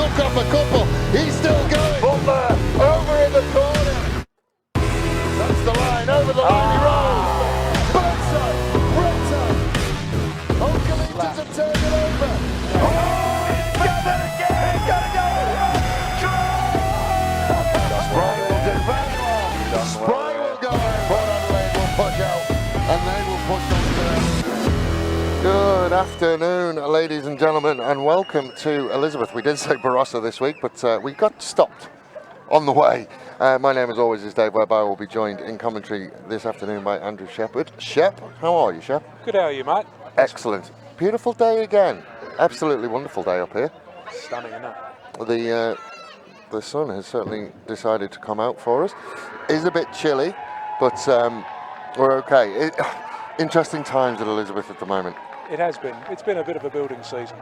took off a couple. He's still going. Butler over in the corner. That's the line. Over the line he rolls. Backside. Bretta. Oakalegians have turned it over. Oh, he's got it again. He's got to go. Spry will do very well. Spry will go. Port Adelaide will push out. And they will push on to Good afternoon, ladies and gentlemen, and welcome to Elizabeth. We did say Barossa this week, but we got stopped on the way. My name, as always, is Dave Webb. I will be joined in commentary this afternoon by Andrew Shepherd. Shep, how are you, Shep? Good, how are you, mate? Excellent. Beautiful day again. Absolutely wonderful day up here. Stunning, isn't it? The sun has certainly decided to come out for us. Is a bit chilly, but we're okay. Interesting times at Elizabeth at the moment. It has been. It's been a bit of a building season.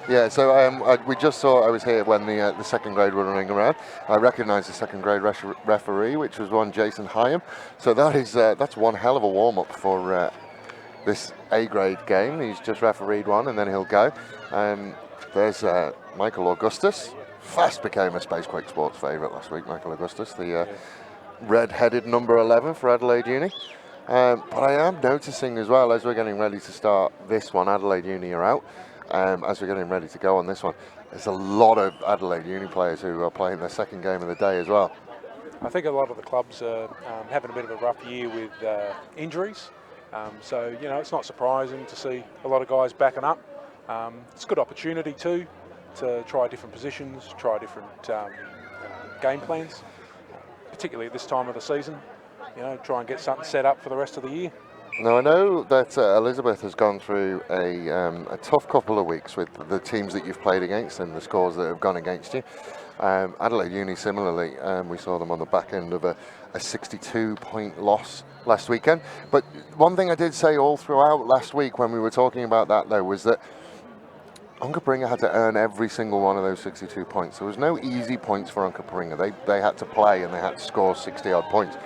Yeah, so we just saw, I was here when the second grade were running around. I recognised the second grade referee, which was one Jason Hyam. So that's one hell of a warm-up for this A grade game. He's just refereed one and then he'll go. There's Michael Augustus. Fast became a Spacequake Sports favourite last week, Michael Augustus, the red-headed number 11 for Adelaide Uni. But I am noticing as well, as we're getting ready to start this one, Adelaide Uni are out. As we're getting ready to go on this one, there's a lot of Adelaide Uni players who are playing their second game of the day as well. I think a lot of the clubs are having a bit of a rough year with injuries. So, you know, it's not surprising to see a lot of guys backing up. It's a good opportunity too to try different positions, try different game plans, particularly at this time of the season. You know, try and get something set up for the rest of the year. Now, I know that Elizabeth has gone through a tough couple of weeks with the teams that you've played against and the scores that have gone against you. Adelaide Uni, similarly, we saw them on the back end of a 62-point loss last weekend. But one thing I did say all throughout last week when we were talking about that, though, was that Onkaparinga had to earn every single one of those 62 points. There was no easy points for Onkaparinga. They had to play and they had to score 60-odd points.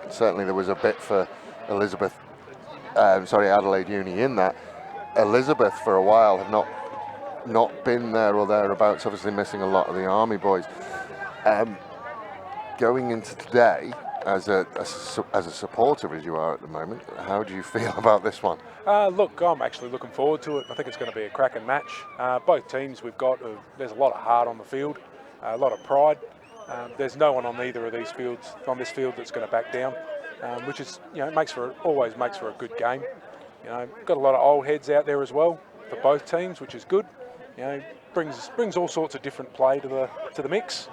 Certainly there was a bit for Adelaide Uni in that. Elizabeth for a while have not been there or thereabouts, obviously missing a lot of the Army boys. Going into today, as a supporter as you are at the moment, how do you feel about this one? Look, I'm actually looking forward to it. I think it's going to be a cracking match. Both teams we've got, there's a lot of heart on the field, a lot of pride. There's no one on either of these fields, on this field, that's going to back down, which is, you know, always makes for a good game. You know, got a lot of old heads out there as well for both teams, which is good. You know, brings all sorts of different play to the mix.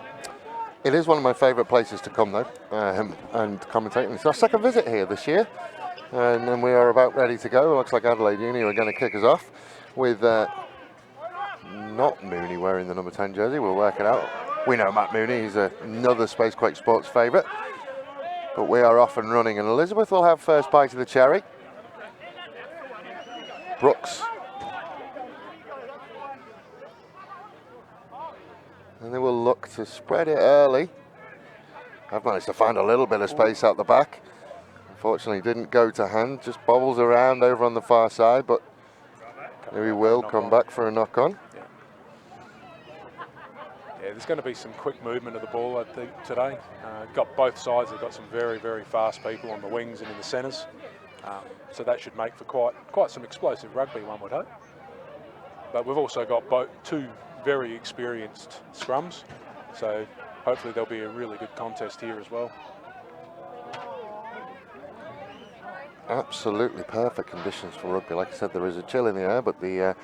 It is one of my favourite places to come, though, and commentate. It's our second visit here this year, and then we are about ready to go. It looks like Adelaide Uni are going to kick us off with not Mooney wearing the number 10 jersey. We'll work it out. We know Matt Mooney, he's another Spacequake Sports favourite. But we are off and running, and Elizabeth will have first bite of the cherry. Brooks. And they will look to spread it early. I've managed to find a little bit of space out the back. Unfortunately, didn't go to hand, just bobbles around over on the far side, but he will come back for a knock-on. Yeah, there's going to be some quick movement of the ball, I think, today. Got both sides. They've got some very, very fast people on the wings and in the centres. So that should make for quite some explosive rugby, one would hope. But we've also got two very experienced scrums. So hopefully there'll be a really good contest here as well. Absolutely perfect conditions for rugby. Like I said, there is a chill in the air, but the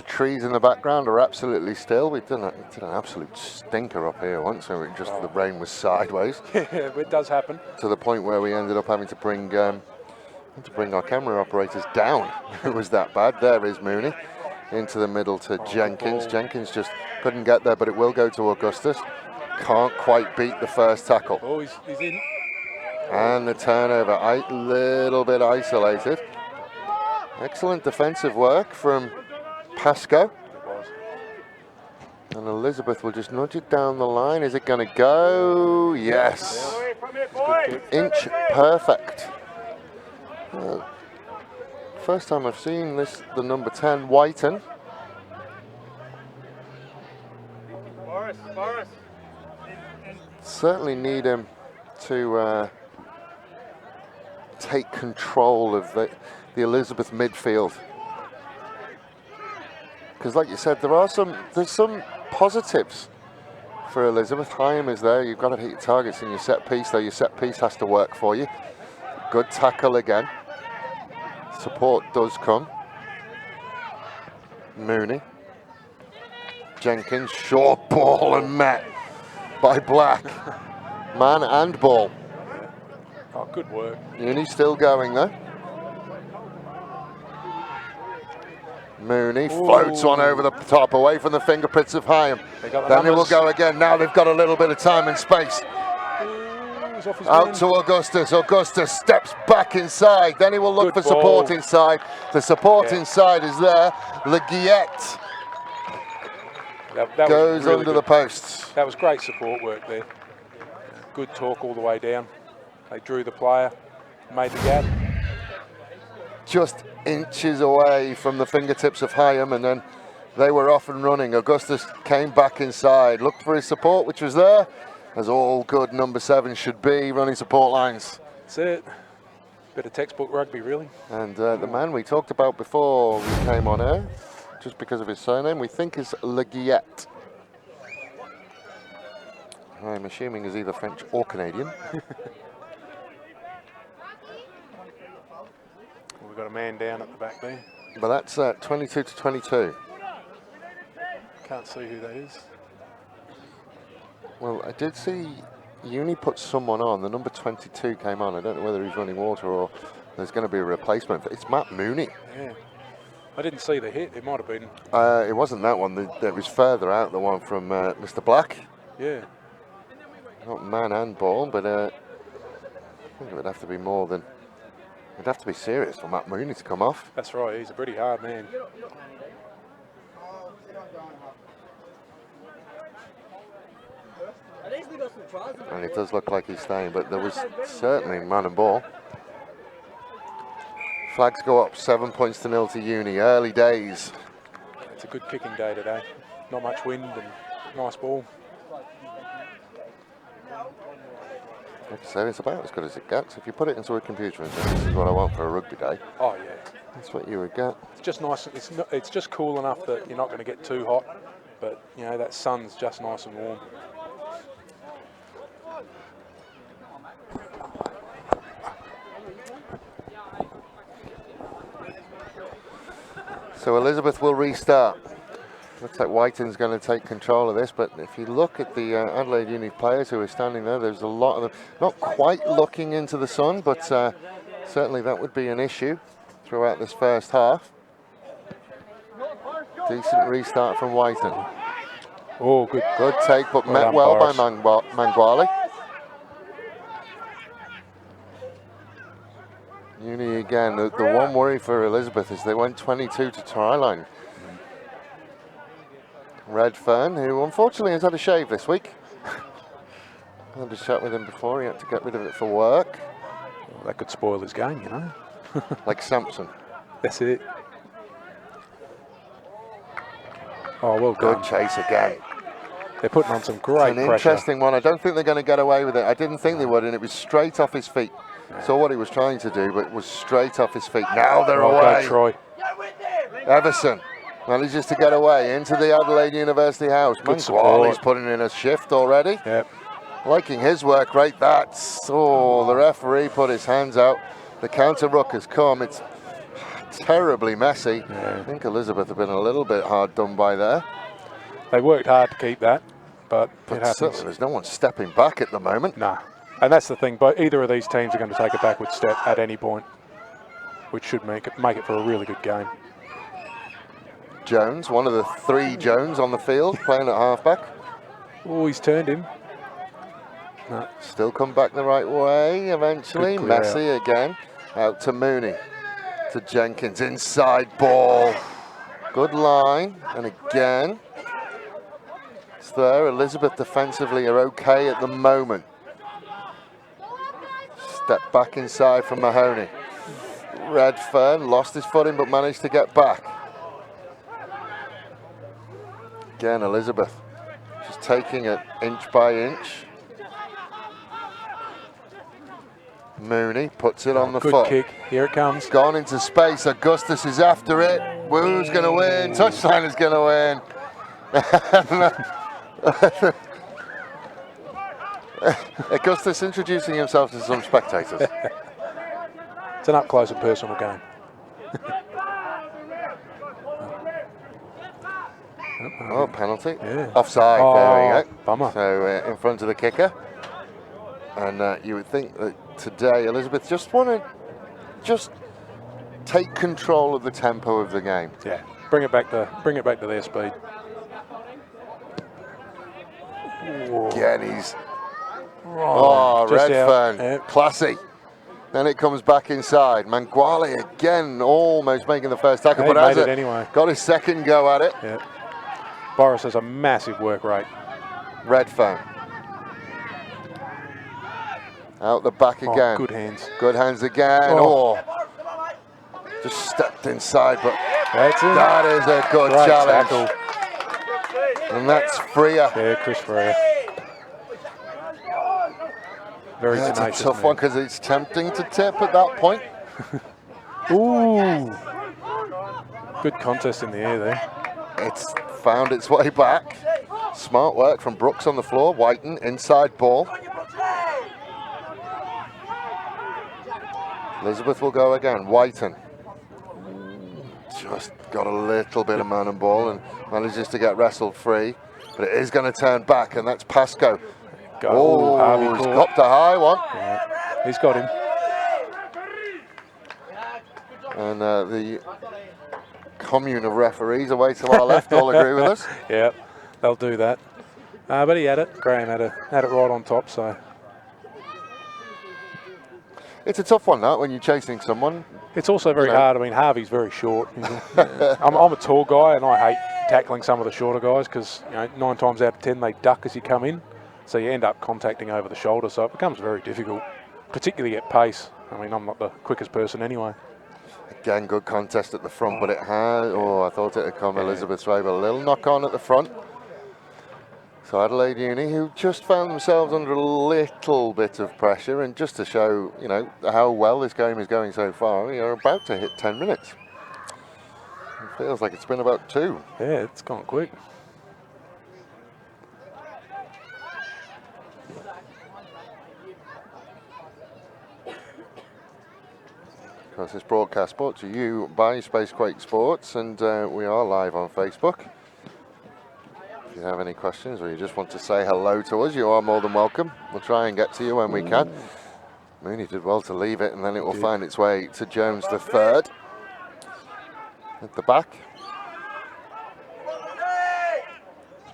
trees in the background are absolutely still. We did an absolute stinker up here once, so the rain was sideways. Yeah, it does happen. To the point where we ended up having to bring our camera operators down. It was that bad. There is Mooney into the middle to Jenkins. Jenkins just couldn't get there, but it will go to Augustus. Can't quite beat the first tackle. Oh, he's in. And the turnover, a little bit isolated. Excellent defensive work from Pasco. And Elizabeth will just nudge it down the line. Is it going to go? Yes. Inch perfect. First time I've seen the number 10, Whiten. Certainly need him to take control of the Elizabeth midfield. Because like you said, there's some positives for Elizabeth. Hyam is there, you've got to hit your targets in your set piece, though your set piece has to work for you. Good tackle again. Support does come. Mooney. Jenkins, short ball and met by Black. Man and ball. Oh, good work. Mooney still going though. Mooney floats one over the top, away from the fingerprints of Hyam. Then it will go again. Now they've got a little bit of time and space. Out to Augustus. Augustus steps back inside. Then he will look for support inside. The support inside is there. Le Guillet goes really under the posts. That was great support work there. Good talk all the way down. They drew the player, made the gap. Just inches away from the fingertips of Hyam, and then they were off and running. Augustus came back inside, looked for his support, which was there, as all good number 7 should be, running support lines. That's it. Bit of textbook rugby, really. And the man we talked about before we came on air, just because of his surname, we think is Le Guillet. I'm assuming is either French or Canadian. We've got a man down at the back there. But that's 22 to 22. Can't see who that is. Well, I did see Uni put someone on. The number 22 came on. I don't know whether he's running water or there's going to be a replacement. It's Matt Mooney. Yeah. I didn't see the hit. It might have been. It wasn't that one. It was further out, the one from Mr. Black. Yeah. Not man and ball, but I think it would have to be more than... It'd have to be serious for Matt Mooney to come off. That's right. He's a pretty hard man. And it does look like he's staying, but there was certainly man and ball. Flags go up, 7 points to 0 to Uni. Early days. It's a good kicking day today. Not much wind and nice ball. Like I said, it's about as good as it gets. If you put it into a computer and say, this is what I want for a rugby day. Oh yeah. That's what you would get. It's just nice. It's just cool enough that you're not going to get too hot, but you know that sun's just nice and warm. So Elizabeth will restart. Looks like Whiting's going to take control of this, but if you look at the Adelaide Uni players who are standing there, there's a lot of them not quite looking into the sun, but certainly that would be an issue throughout this first half. Decent restart from Whiting. Oh, good. Good take, but met well by Mangwali. Uni again. The one worry for Elizabeth is they went 22 to try line. Redfern, who unfortunately has had a shave this week. I had a chat with him before, he had to get rid of it for work. Well, that could spoil his game, you know. Like Sampson. That's it. Oh, well Good done. chase again. They're putting on some great It's an pressure. interesting one. I don't think they're going to get away with it. I didn't think they would, and it was straight off his feet. Saw what he was trying to do, but it was straight off his feet. Now they're away. Troy. Everson manages to get away into the Adelaide University house. Mangwali's putting in a shift already. Yep. Liking his work rate. The referee put his hands out. The counter ruck has come. It's terribly messy. Yeah. I think Elizabeth have been a little bit hard done by there. They worked hard to keep that, but it happens. Certainly there's no one stepping back at the moment. Nah. And that's the thing, but either of these teams are going to take a backward step at any point, which should make it for a really good game. Jones, one of the 3 Jones on the field, playing at halfback. Oh, he's turned him. No. Still come back the right way eventually. Messy again. Out to Mooney. To Jenkins. Inside ball. Good line. And again. It's there. Elizabeth defensively are okay at the moment. Step back inside from Mahoney. Redfern lost his footing but managed to get back. Again, Elizabeth just taking it inch by inch. Mooney puts it on the good foot. kick. Here it comes. Gone into space. Augustus is after it. Woo's going to win. Touchline is going to win. Augustus introducing himself to some spectators. It's an up-close and personal game. Oh, penalty. Yeah. Offside. Oh, there we go. bummer. So in front of the kicker. And you would think that today Elizabeth just want to take control of the tempo of the game. Yeah. Bring it back to their speed. Again, he's Redfern, Yep. classy. Then it comes back inside. Manguali again, almost making the first tackle, He but has made it anyway. got his second go at it. Yeah. Boris has a massive work rate. Redfern. Out the back again. Good hands. Good hands again. Oh. Just stepped inside, but That's it. that is a good Great challenge. tackle. And that's Freer. Yeah, Chris Freer. Very That's a tenacious tough man. one because it's tempting to tip at that point. Ooh. Good contest in the air there. It's found its way back. Smart work from Brooks on the floor. Whiten, inside ball. Elizabeth will go again. Whiten. Just got a little bit of man and ball and manages to get wrestled free. But it is going to turn back, and that's Pascoe. Oh, Harvey he's caught. copped a high one. Yeah. He's got him. And the commune of referees away to our left all agree with us. Yeah, they'll do that. But he had it. Graham had it right on top. So It's a tough one, that, when you're chasing someone. it's also very hard. I mean, Harvey's very short. I'm a tall guy, and I hate tackling some of the shorter guys because 9 times out of 10 they duck as you come in. So you end up contacting over the shoulder, so it becomes very difficult, particularly at pace. I mean, I'm not the quickest person anyway. Again, good contest at the front, but it had, I thought it had come Elizabeth's way, but a little knock on at the front. So Adelaide Uni, who just found themselves under a little bit of pressure, and just to show, how well this game is going so far, we are about to hit 10 minutes. It feels like it's been about 2. Yeah, it's gone quick. Of course, this broadcast brought to you by Spacequake Sports, and we are live on Facebook. If you have any questions or you just want to say hello to us, you are more than welcome. We'll try and get to you when we can. Mooney did well to leave it, and then it will find its way to Jones the third. At the back.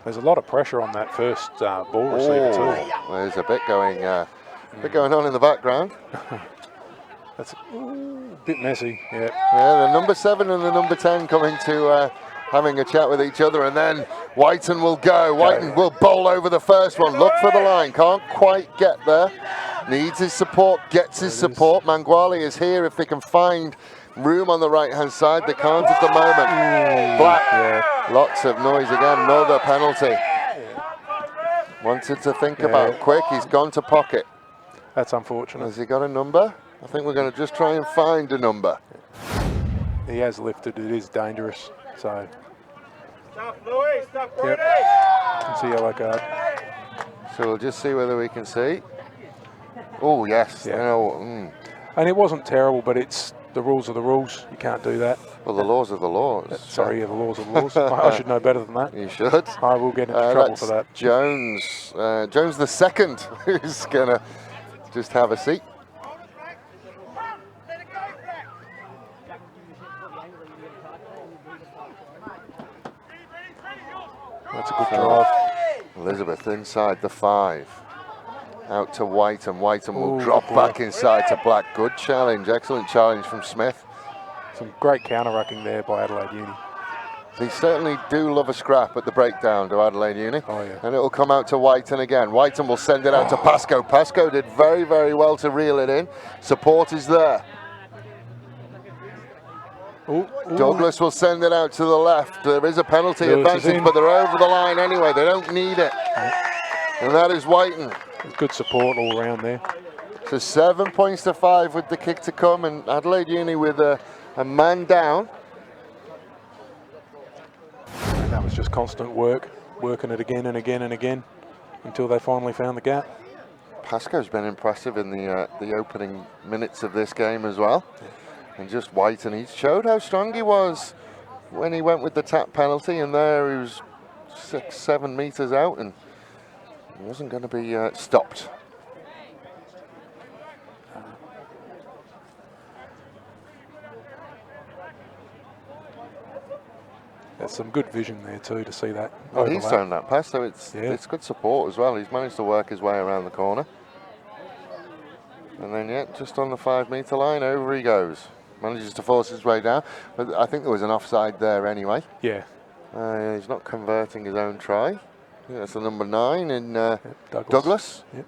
There's a lot of pressure on that first ball receiver too. There's a bit going on in the background. That's a bit messy. Yeah. Yeah, the number 7 and the number 10 coming to having a chat with each other, and then Whiten will go. Whiten will bowl over the first one. Look for the line. Can't quite get there. Needs his support. Gets his support. Manguali is here if they can find room on the right-hand side. They can't at the moment. Black. Yeah. Lots of noise again. Another penalty. Wanted to think about quick. He's gone to pocket. That's unfortunate. Has he got a number? I think we're going to just try and find a number. He has lifted. It is dangerous. So. Stop, Louis. Stop, Yep. It's a yellow card. So we'll just see whether we can see. Oh, yes. Yeah. And it wasn't terrible, but it's the rules are the rules. You can't do that. Well, the laws are the laws. Sorry, the laws are the laws. I should know better than that. You should. I will get into trouble that's for that. Jones. Jones the second, who's going to just have a seat. That's a good drive. Elizabeth inside the 5. Out to Whiten. Whiten will Ooh, drop good back ball. inside to Black. Good challenge. Excellent challenge from Smith. Some great counter-rucking there by Adelaide Uni. They certainly do love a scrap at the breakdown to Adelaide Uni. Oh, yeah. And it will come out to Whiten again. Whiten will send it out to Pascoe. Pascoe did very, very well to reel it in. Support is there. Ooh, ooh. Douglas will send it out to the left. There is a penalty Lewis is advantage, in. but they're over the line anyway. They don't need it. And that is Whiten. Good support all around there. So 7 points to 5 with the kick to come, and Adelaide Uni with a man down. And that was just constant work, working it again and again and again until they finally found the gap. Pascoe's been impressive in the opening minutes of this game as well. And just Whiten, he showed how strong he was when he went with the tap penalty, and there he was 6-7 meters out, and he wasn't going to be stopped. There's some good vision there too to see that. Well, he's overlap. thrown that pass, so it's good support as well. He's managed to work his way around the corner. And then, yeah, just on the 5 meter line, over he goes. Manages to force his way down. But I think there was an offside there anyway. Yeah. He's not converting his own try. I think that's the number 9 in Douglas. Douglas. Yep.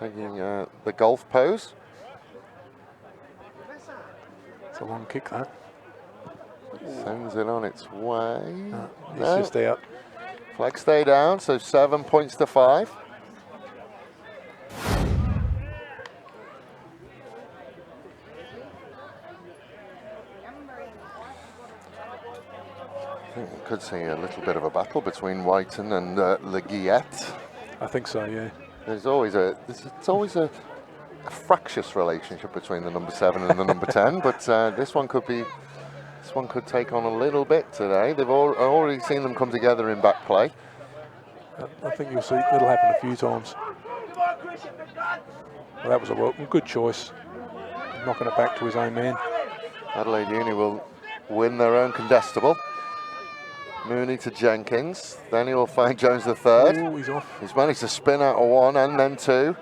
Taking the golf pose. It's a long kick, that. Sends it on its way. It's just out. Flag stay down, so 7 points to 5. I think we could see a little bit of a battle between Whiten and Le Guillet. I think so, yeah. It's always a fractious relationship between the number 7 and the number 10, but this one could take on a little bit today. They've already seen them come together in back play. I think you'll see it'll happen a few times. Well, that was a good choice, knocking it back to his own man. Adelaide Uni will win their own contestable. Mooney to Jenkins, then he will find Jones the third. Ooh, he's off. He's managed to spin out of 1 and then 2.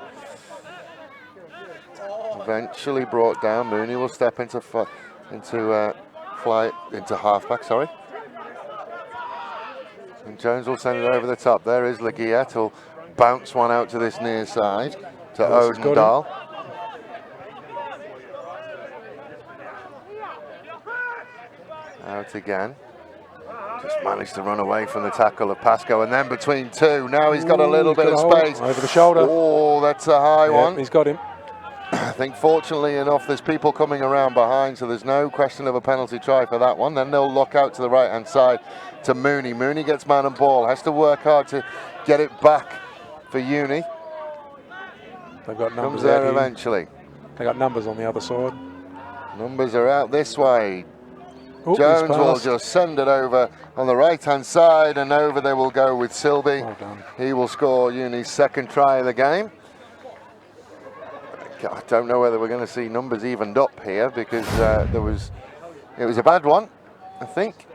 Eventually brought down. Mooney will step into halfback, sorry. And Jones will send it over the top. There is Le Guillet. He'll bounce one out to this near side to Odendahl. Out again. Just managed to run away from the tackle of Pascoe, and then between 2. Now he's got a little bit of space. Over the shoulder. Oh, that's a high one. He's got him. I think fortunately enough there's people coming around behind, so there's no question of a penalty try for that one. Then they'll look out to the right hand side to Mooney. Mooney gets man and ball, has to work hard to get it back for Uni. They've got numbers Comes there out eventually. They got numbers on the other side. Numbers are out this way. Ooh, Jones will just send it over on the right hand side, and over they will go with Silby. Well done. He will score Uni's second try of the game. I don't know whether we're going to see numbers evened up here, because it was a bad one, I think.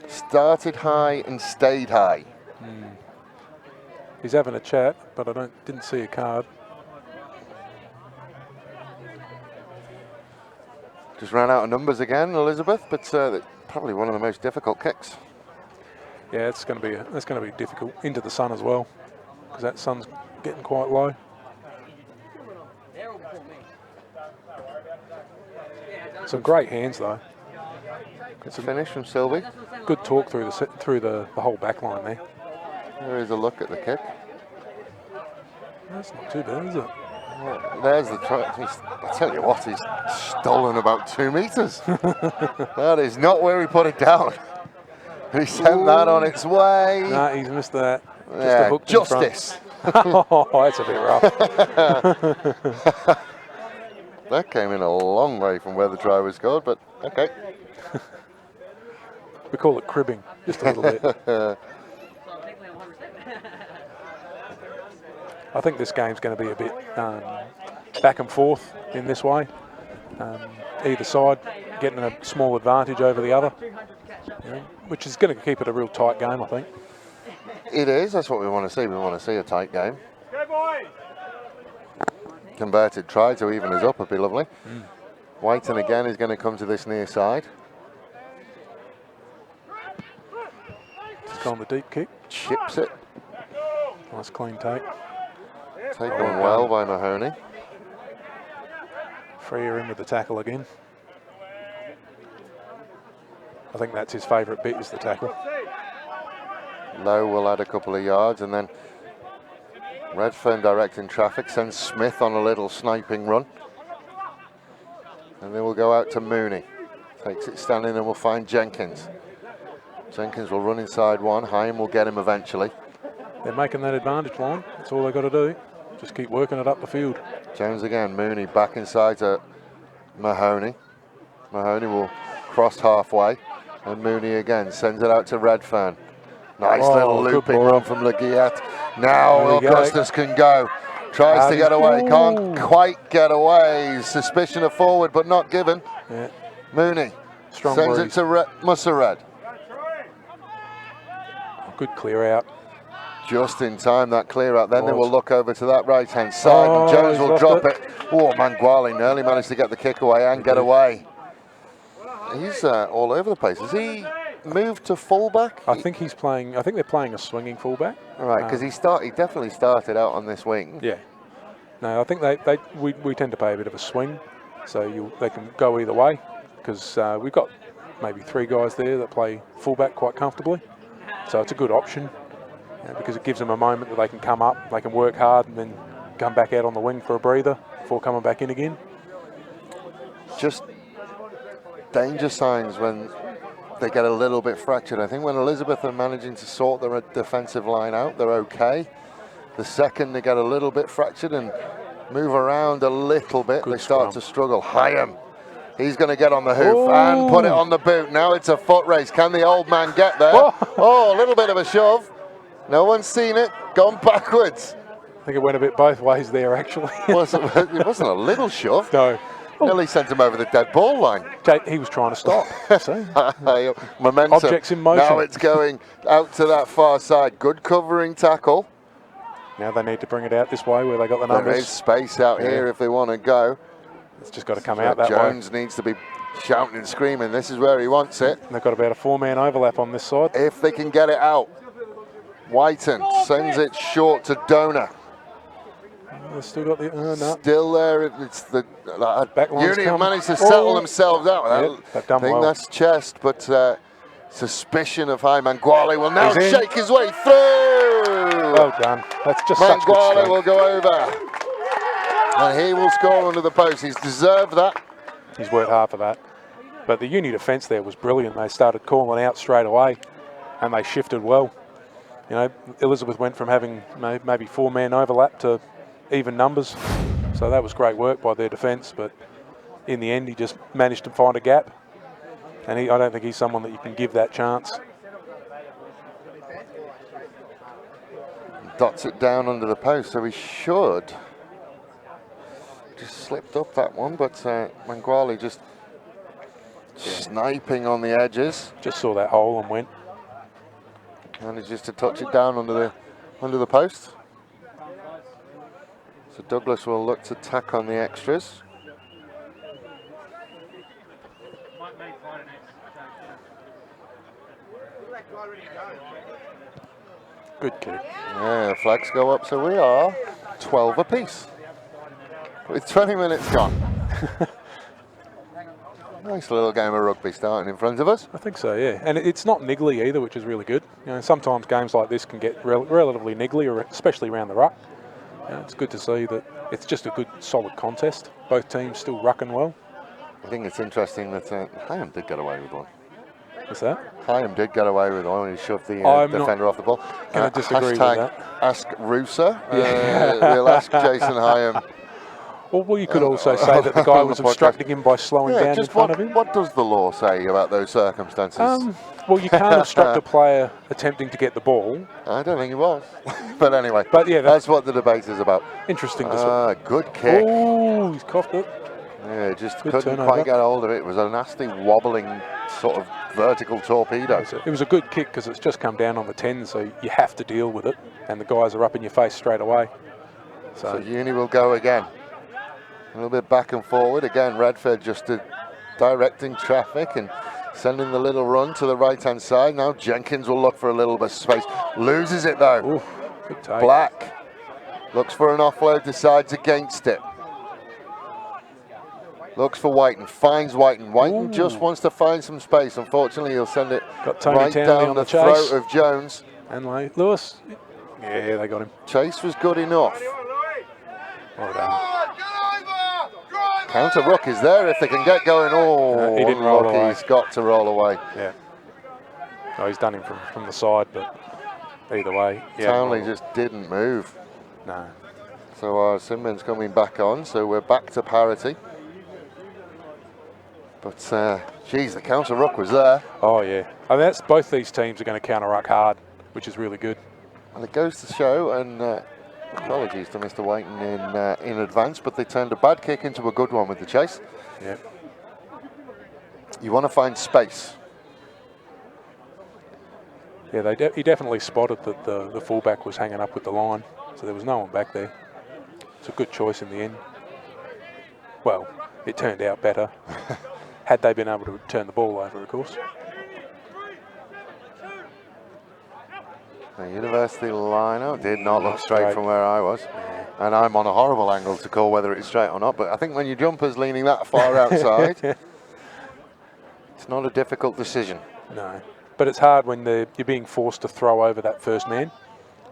Started high and stayed high. He's having a chat, but I didn't see a card. Just ran out of numbers again, Elizabeth, but probably one of the most difficult kicks. Yeah, that's going to be difficult into the sun as well, because that sun's getting quite low. Some great hands though. Good finish from Silby. Good talk through the whole back line there. There is a look at the kick. That's not too bad, is it? Yeah, there's the try. I tell you what, he's stolen about 2 meters. That is not where he put it down. He sent that on its way. Nah, he's missed that. Just Yeah, a hook in justice. Oh, that's a bit rough. That came in a long way from where the try was scored, but okay. We call it cribbing, just a little bit. I think this game's going to be a bit back and forth in this way. Either side getting a small advantage over the other, which is going to keep it a real tight game, I think. It is, that's what we want to see. We want to see a tight game. Go, boys! Converted try to even us up would be lovely. Whiten again is going to come to this near side. Just gone the deep kick. Chips it. Nice clean take. Taken on well by Mahoney. Freer in with the tackle again. I think that's his favourite bit, is the tackle. Lowe will add a couple of yards, and then Redfern directing traffic, sends Smith on a little sniping run. And then we'll go out to Mooney. Takes it standing and we'll find Jenkins. Jenkins will run inside one. Hyam will get him eventually. They're making that advantage line. That's all they've got to do. Just keep working it up the field. Jones again. Mooney back inside to Mahoney. Mahoney will cross halfway. And Mooney again sends it out to Redfern. Nice little looping run from Leguiat. Now Augustus can go. Tries to get away. Can't quite get away. Suspicion of forward, but not given. Yeah. Mooney Strong sends breeze. it to Mussered. Good clear out. Just in time, that clear out. Then they will look over to that right hand side, and Jones will drop it. Oh, Manguali nearly managed to get the kick away and get away. He's all over the place. Has he moved to fullback? I think he's playing. I think they're playing a swinging fullback. Right, because he definitely started out on this wing. Yeah. No, I think we tend to play a bit of a swing, so they can go either way, because we've got maybe 3 guys there that play fullback quite comfortably. So it's a good option, because it gives them a moment that they can come up, they can work hard, and then come back out on the wing for a breather before coming back in again. Just danger signs when they get a little bit fractured. I think when Elizabeth are managing to sort their defensive line out, they're okay. The second they get a little bit fractured and move around a little bit, they start to struggle. Hyam, he's going to get on the hoof and put it on the boot. Now it's a foot race. Can the old man get there? Oh, a little bit of a shove. No one's seen it. Gone backwards. I think it went a bit both ways there, actually. It wasn't a little shove. No. Nearly sent him over the dead ball line. He was trying to stop. So. Momentum. Objects in motion. Now it's going out to that far side. Good covering tackle. Now they need to bring it out this way where they got the numbers. There is space out here if they want to go. It's just got to come out that Jones way. needs to be shouting and screaming. This is where he wants it. They've got about a 4-man overlap on this side. If they can get it out. Whiten sends it short to Donor. They've still got the no. Still there. It's the Union managed to settle themselves out. Yep, I think that's chest, but suspicion of high. Manguali will now shake his way through. Well done. That's just such good Manguali strength. will go over, and he will score under the post. He's deserved that. He's worked hard for that. But the Uni defence there was brilliant. They started calling out straight away, and they shifted well. You know, Elizabeth went from having maybe 4-man overlap to even numbers. So that was great work by their defence, but in the end he just managed to find a gap. And I don't think he's someone that you can give that chance. Dots it down under the post, so he should. Just slipped up that one, but Manguali just sniping on the edges. Just saw that hole and went. Manages to touch it down under the post. So Douglas will look to tack on the extras. Good kick. Yeah, flags go up, so we are 12 apiece with 20 minutes gone. Nice little game of rugby starting in front of us. I think so, yeah. And it's not niggly either, which is really good. You know, sometimes games like this can get relatively niggly, especially around the ruck. You know, it's good to see that it's just a good, solid contest. Both teams still rucking well. I think it's interesting that Hyam did get away with one. What's that? Hyam did get away with one when he shoved the defender off the ball. Can I disagree with that? Ask Rusa. We'll ask Jason Hyam. Well, you could also say that the guy was obstructing him by slowing down in front of him. What does the law say about those circumstances? Well, you can't obstruct a player attempting to get the ball. I don't think he was. But anyway, yeah, that's what the debate is about. Interesting to see. Good kick. Oh, he's coughed it. Yeah, just Good couldn't turnover. quite get hold of it. It was a nasty, wobbling, sort of vertical torpedo. It was a good kick because it's just come down on the 10, so you have to deal with it. And the guys are up in your face straight away. So Uni will go again. A little bit back and forward. Again, Redford just directing traffic and sending the little run to the right-hand side. Now Jenkins will look for a little bit of space. Loses it, though. Oof, good take. Black looks for an offload, decides against it. Looks for Whiten, finds Whiten. Whiten Ooh. just wants to find some space. Unfortunately, he'll send it Got Tony right Townley down on the the chase. throat of Jones. And Lewis. Yeah, they got him. Chase was good enough. Well done. Counter ruck is there if they can get going. Oh, he didn't roll away. He's got to roll away. Yeah. Oh, he's done him from the side, but either way. Townley just didn't move. No. So our Sinbin's coming back on, so we're back to parity. But, geez, the counter ruck was there. Oh, yeah. I mean, both these teams are going to counter ruck hard, which is really good. And it goes to show, and apologies to Mr. Whiten in advance, but they turned a bad kick into a good one with the chase. Yeah. You want to find space. Yeah, he definitely spotted that the fullback was hanging up with the line, so there was no one back there. It's a good choice in the end. Well, it turned out better. Had they been able to turn the ball over, of course. The University line did not look straight from where I was. And I'm on a horrible angle to call whether it's straight or not, but I think when your jumper's leaning that far outside, it's not a difficult decision. No, but it's hard when you're being forced to throw over that first man.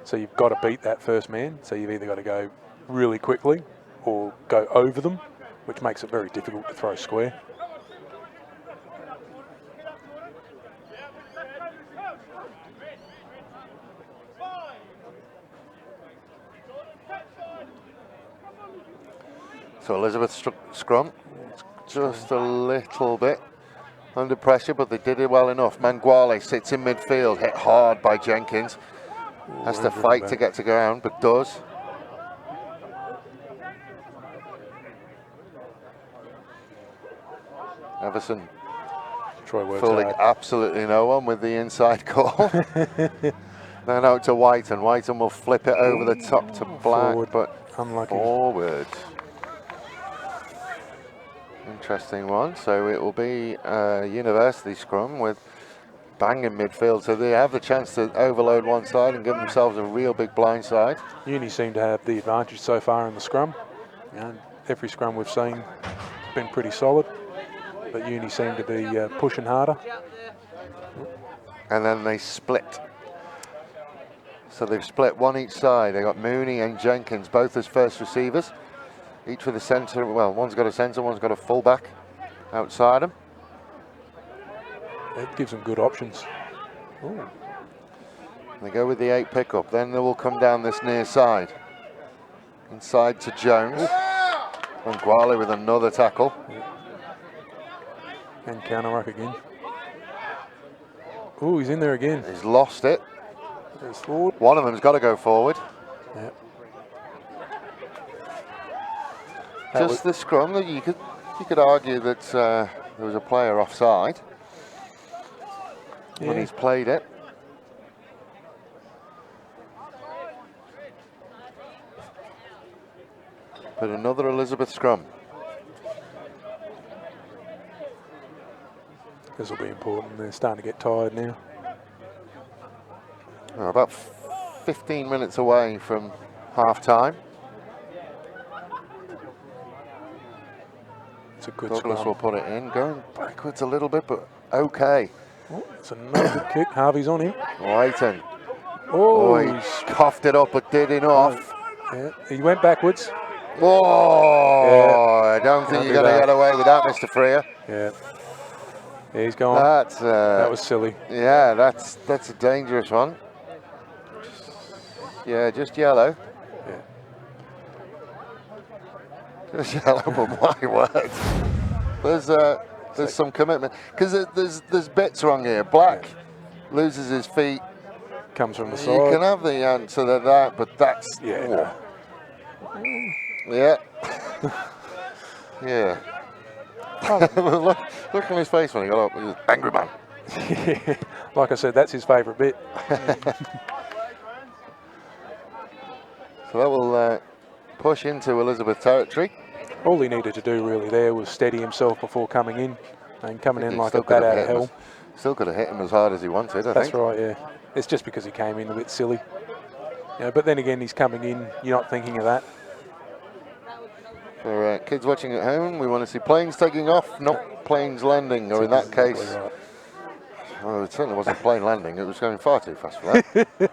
So you've got to beat that first man. So you've either got to go really quickly or go over them, which makes it very difficult to throw square. So Elizabeth scrum, just a little bit under pressure, but they did it well enough. Manguale sits in midfield, hit hard by Jenkins. Has to fight to get to ground, but does. Everson fooling absolutely no one with the inside call. Then out to Whiten. Whiten will flip it over the top to Black, forward, but unlucky. Forward. Interesting one. So it will be a University scrum with bang in midfield. So they have the chance to overload one side and give themselves a real big blind side. Uni seem to have the advantage so far in the scrum. Every scrum we've seen has been pretty solid, but Uni seem to be pushing harder. And then they split. So they've split one each side. They got Mooney and Jenkins, both as first receivers. Each with a centre, well, one's got a centre, one's got a fullback outside them. It gives them good options. Ooh. They go with the 8 pickup, then they will come down this near side. Inside to Jones. And Guale with another tackle. And counter ruck again. Oh, he's in there again. He's lost it. There's forward. One of them's got to go forward. Yep. Just the scrum that you could argue that there was a player offside when he's played it. But another Elizabeth scrum. This will be important. They're starting to get tired now. We're about 15 minutes away from half time. It's a good Douglas scrum. will put it in, going backwards a little bit, but okay. Oh, it's another good kick. Harvey's on him. Whiten. Oh, He coughed it up, but did enough. Yeah, he went backwards. Whoa! I don't think you're going to get away with that, Mr. Freer. Yeah. Yeah, he's gone. That was silly. Yeah, that's a dangerous one. Yeah, just yellow. Yeah. Just yellow, but my word. There's some commitment. Because there's bits wrong here. Black loses his feet. Comes from the side. You can have the answer to that, but that's... Yeah. Yeah. Yeah. look on his face when he got up. He was angry man. Like I said, that's his favourite bit. So that will push into Elizabeth territory. All he needed to do really there was steady himself before coming in. And coming in like a still bat out of hit him hell. Still could have hit him as hard as he wanted, I That's think. right, yeah. It's just because he came in a bit silly. But then again, he's coming in, you're not thinking of that. For kids watching at home, we want to see planes taking off, not planes landing, or in that case, right. well, it certainly wasn't plane landing, it was going far too fast for that.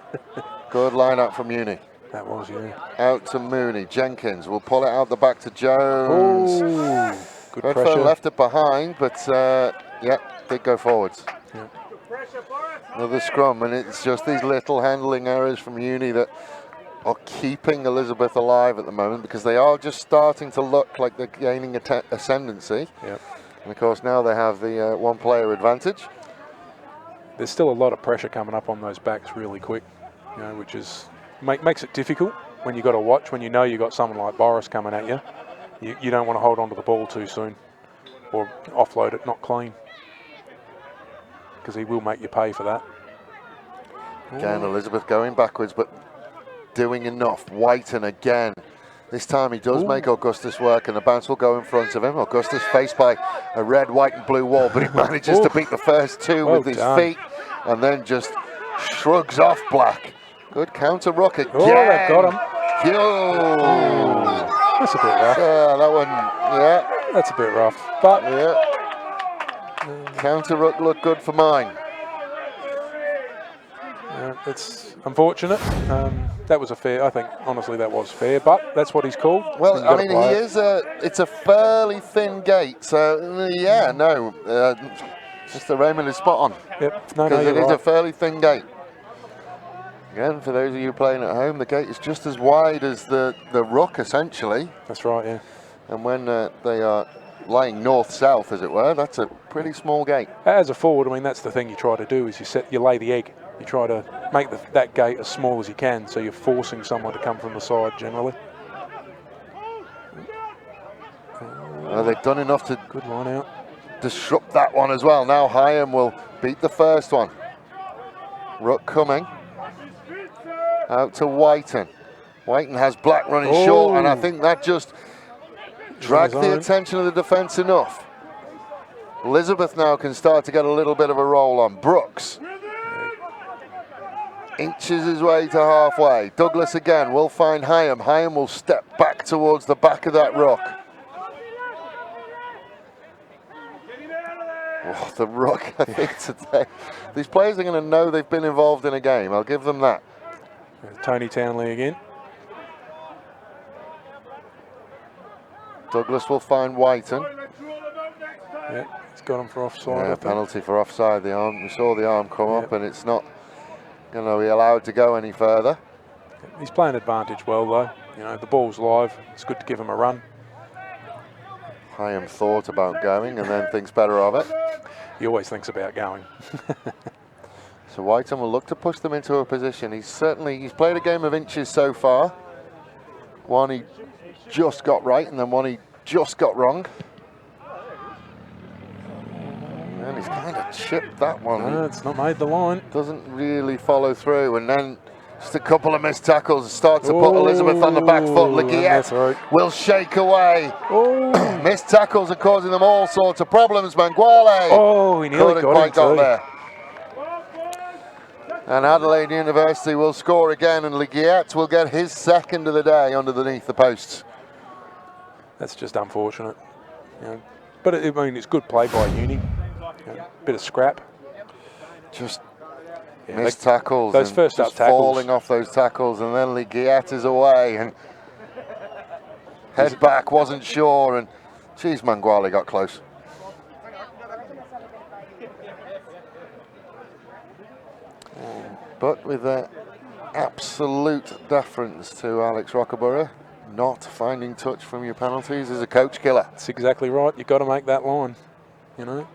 Good line out from Uni. That was, yeah. Out to Mooney. Jenkins will pull it out the back to Jones. Ooh, good Redfern pressure. left it behind, but yeah, did go forwards. Yeah. Another scrum, and it's just these little handling errors from Uni that are keeping Elizabeth alive at the moment, because they are just starting to look like they're gaining ascendancy. Yep. And of course now they have the one player advantage. There's still a lot of pressure coming up on those backs really quick, you know, which is makes it difficult when you've got to watch, when you know you've got someone like Boris coming at you. You don't want to hold on to the ball too soon or offload it not clean, because he will make you pay for that. Again, Elizabeth going backwards, but doing enough. Whiten again. This time he does make Augustus work, and the bounce will go in front of him. Augustus faced by a red, white and blue wall, but he manages to beat the first two with his feet, and then just shrugs off Black. Good counter rock again. Oh, they've got him. That's a bit rough. That one, yeah. That's a bit rough. But yeah. Counter rook looked good for mine. It's unfortunate. That was a fair, I think, honestly, that was fair, but that's what he's called. Well, I mean, it's a fairly thin gate, so yeah, no, Mr. Raymond is spot on. Yep, no, because it is right. a fairly thin gate. Again, for those of you playing at home, the gate is just as wide as the ruck, essentially. That's right, yeah. And when they are lying north-south, as it were, that's a pretty small gate. As a forward, I mean, that's the thing you try to do, is you lay the egg. You try to make that gate as small as you can, so you're forcing someone to come from the side generally. They've done enough to good line out. Disrupt that one as well. Now Hyam will beat the first one. Ruck coming. Out to Whiten. Whiten has Black running short, and I think that just dragged the attention of the defence enough. Elizabeth now can start to get a little bit of a roll on. Brooks inches his way to halfway. Douglas again will find Hyam. Hyam will step back towards the back of that rock. Oh, the ruck, I think today. These players are going to know they've been involved in a game. I'll give them that. Tony Townley again. Douglas will find Whiten. Yeah, he's got him for offside. Yeah, penalty for offside. The arm. We saw the arm come up, and it's not going to be allowed to go any further. He's playing advantage well, though. You know, the ball's live. It's good to give him a run. Hyam thought about going and then thinks better of it. He always thinks about going. So Whiten will look to push them into a position. He's played a game of inches so far. One he just got right, and then one he just got wrong. And he's kind of chipped that one. No, it's not made the line. Doesn't really follow through, and then just a couple of missed tackles start to put Elizabeth on the back foot. Leguiet will shake away. Missed tackles are causing them all sorts of problems. Manguale. Oh, he nearly got there. And Adelaide University will score again, and Leguiet will get his second of the day underneath the posts. That's just unfortunate. You know, but I mean, it's good play by Uni. You know, bit of scrap. Just missed tackles. Those first up tackles. Falling off those tackles, and then Leguiet is away, and head back, wasn't sure, and geez, Manguale got close. But with absolute deference to Alex Rockaborough, not finding touch from your penalties is a coach killer. That's exactly right. You've got to make that line. You know,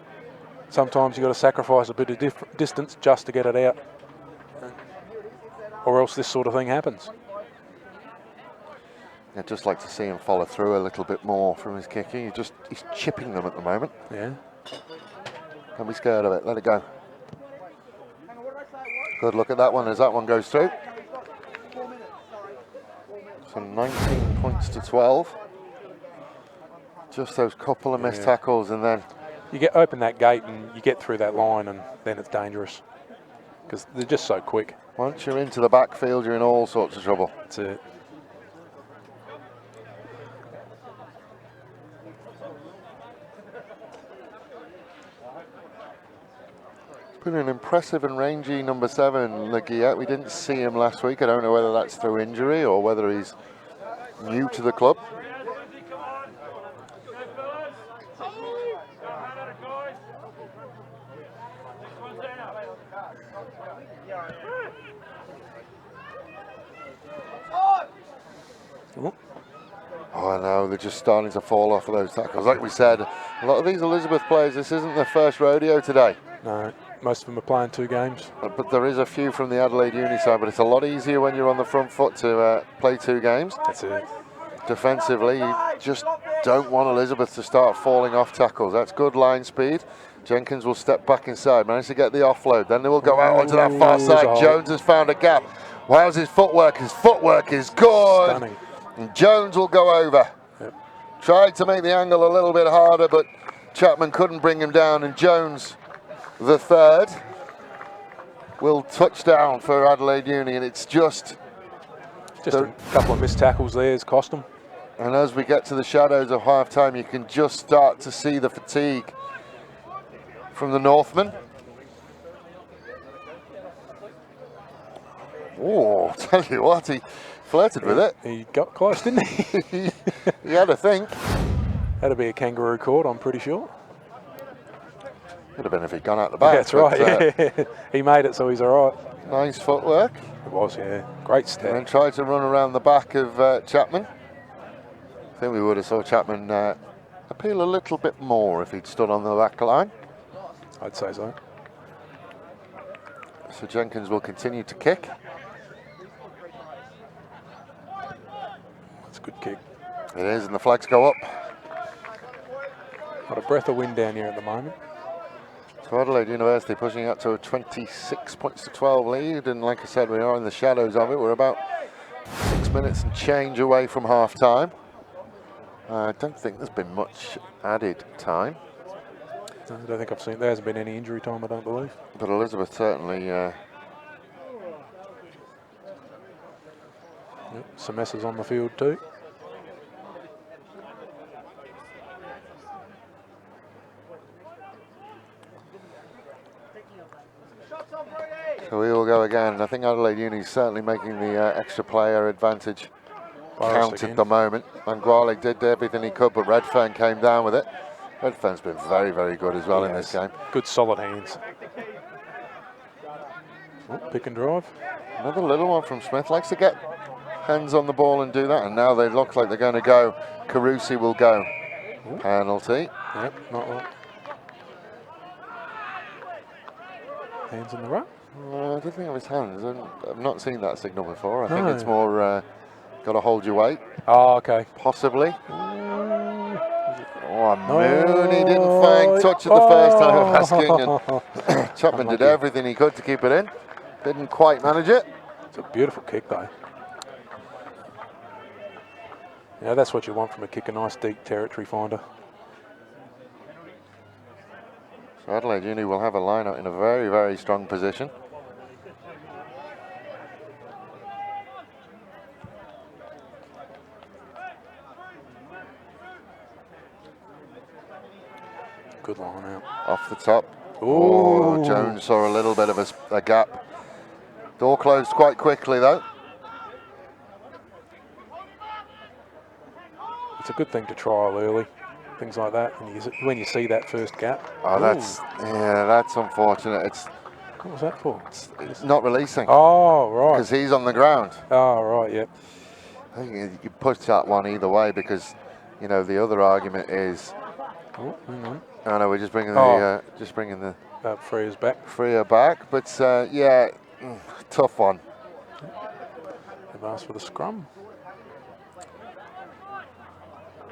sometimes you've got to sacrifice a bit of distance just to get it out, or else this sort of thing happens. I'd just like to see him follow through a little bit more from his kicking. He's chipping them at the moment. Yeah. Don't be scared of it. Let it go. Good look at that one as that one goes through. So 19 points to 12. Just those couple of missed tackles, and then you open that gate and you get through that line, and then it's dangerous because they're just so quick. Once you're into the backfield, you're in all sorts of trouble. That's it. been an impressive and rangy number 7, Leguillet. We didn't see him last week. I don't know whether that's through injury or whether he's new to the club. Oh no, they're just starting to fall off of those tackles. Like we said, a lot of these Elizabeth players, this isn't their first rodeo today. No, most of them are playing 2 games. But there is a few from the Adelaide Uni side, but it's a lot easier when you're on the front foot to play 2 games. That's it. Defensively, you just don't want Elizabeth to start falling off tackles. That's good line speed. Jenkins will step back inside, manage to get the offload. Then they will go out onto that far side. Jones has found a gap. How's his footwork? His footwork is good. Stunning. And Jones will go over. Yep. Tried to make the angle a little bit harder, but Chapman couldn't bring him down. And Jones, the third, will touch down for Adelaide Uni. And it's just a couple of missed tackles there has cost them. And as we get to the shadows of half-time, you can just start to see the fatigue from the Northman. Oh, tell you what, he flirted with it. He got close, didn't he? He had to think. That'd be a kangaroo court, I'm pretty sure. Could have been if he'd gone out the back. That's right, yeah. He made it, so he's all right. Nice footwork. It was, yeah. Great step. And then tried to run around the back of Chapman. I think we would have saw Chapman appeal a little bit more if he'd stood on the back line. I'd say so. So Jenkins will continue to kick. That's a good kick. It is, and the flags go up. Got a breath of wind down here at the moment. So Adelaide University pushing up to a 26 points to 12 lead, and like I said, we are in the shadows of it. We're about 6 minutes and change away from half time. I don't think there's been much added time. I don't think I've seen, there hasn't been any injury time, I don't believe. But Elizabeth certainly... Yep, some messes on the field too. So we will go again. I think Adelaide Uni is certainly making the extra player advantage count at the moment. Manguale did everything he could, but Redfern came down with it. Redfern's been very, very good as well in this game. Good solid hands. Oh, pick and drive. Another little one from Smith. Likes to get hands on the ball and do that. And now they look like they're going to go. Carusi will go. Ooh. Penalty. Yep, not well. Hands in the ruck. I don't think of his hands. I've not seen that signal before. I think it's more got to hold your weight. Oh, okay. Possibly. Oh, Mooney didn't find touch at the first time of asking, and Chapman did everything he could to keep it in. Didn't quite manage it. It's a beautiful kick, though. Yeah, that's what you want from a kick, a nice deep territory finder. So Adelaide Uni will have a line-out in a very, very strong position. Good line out. Off the top. Ooh. Oh, Jones saw a little bit of a gap. Door closed quite quickly though. It's a good thing to trial early, things like that, when you see that first gap. Oh, that's unfortunate. What was that for? It's not releasing. Oh, right. Because he's on the ground. Oh, right, yep. I think you push that one either way because, you know, the other argument is. Oh, hang on. Oh no, we're just bringing the Freya's back. Freya back, but yeah, tough one. They've asked for the scrum.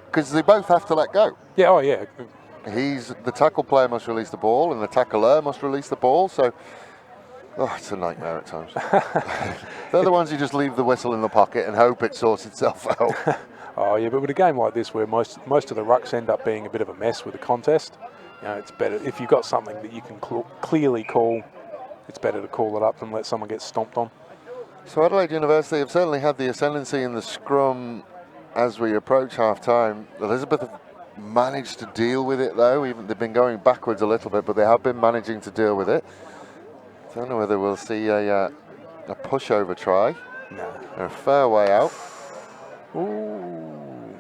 Because they both have to let go. Yeah, oh yeah. The tackle player must release the ball, and the tackler must release the ball. So, it's a nightmare at times. They're the ones who just leave the whistle in the pocket and hope it sorts itself out. Oh yeah, but with a game like this where most of the rucks end up being a bit of a mess with the contest, you know, it's better if you've got something that you can clearly call. It's better to call it up than let someone get stomped on. So Adelaide University have certainly had the ascendancy in the scrum as we approach half-time. Elizabeth have managed to deal with it though. They've been going backwards a little bit, but they have been managing to deal with it. Don't know whether we'll see a pushover try. No. A fair way out. Ooh.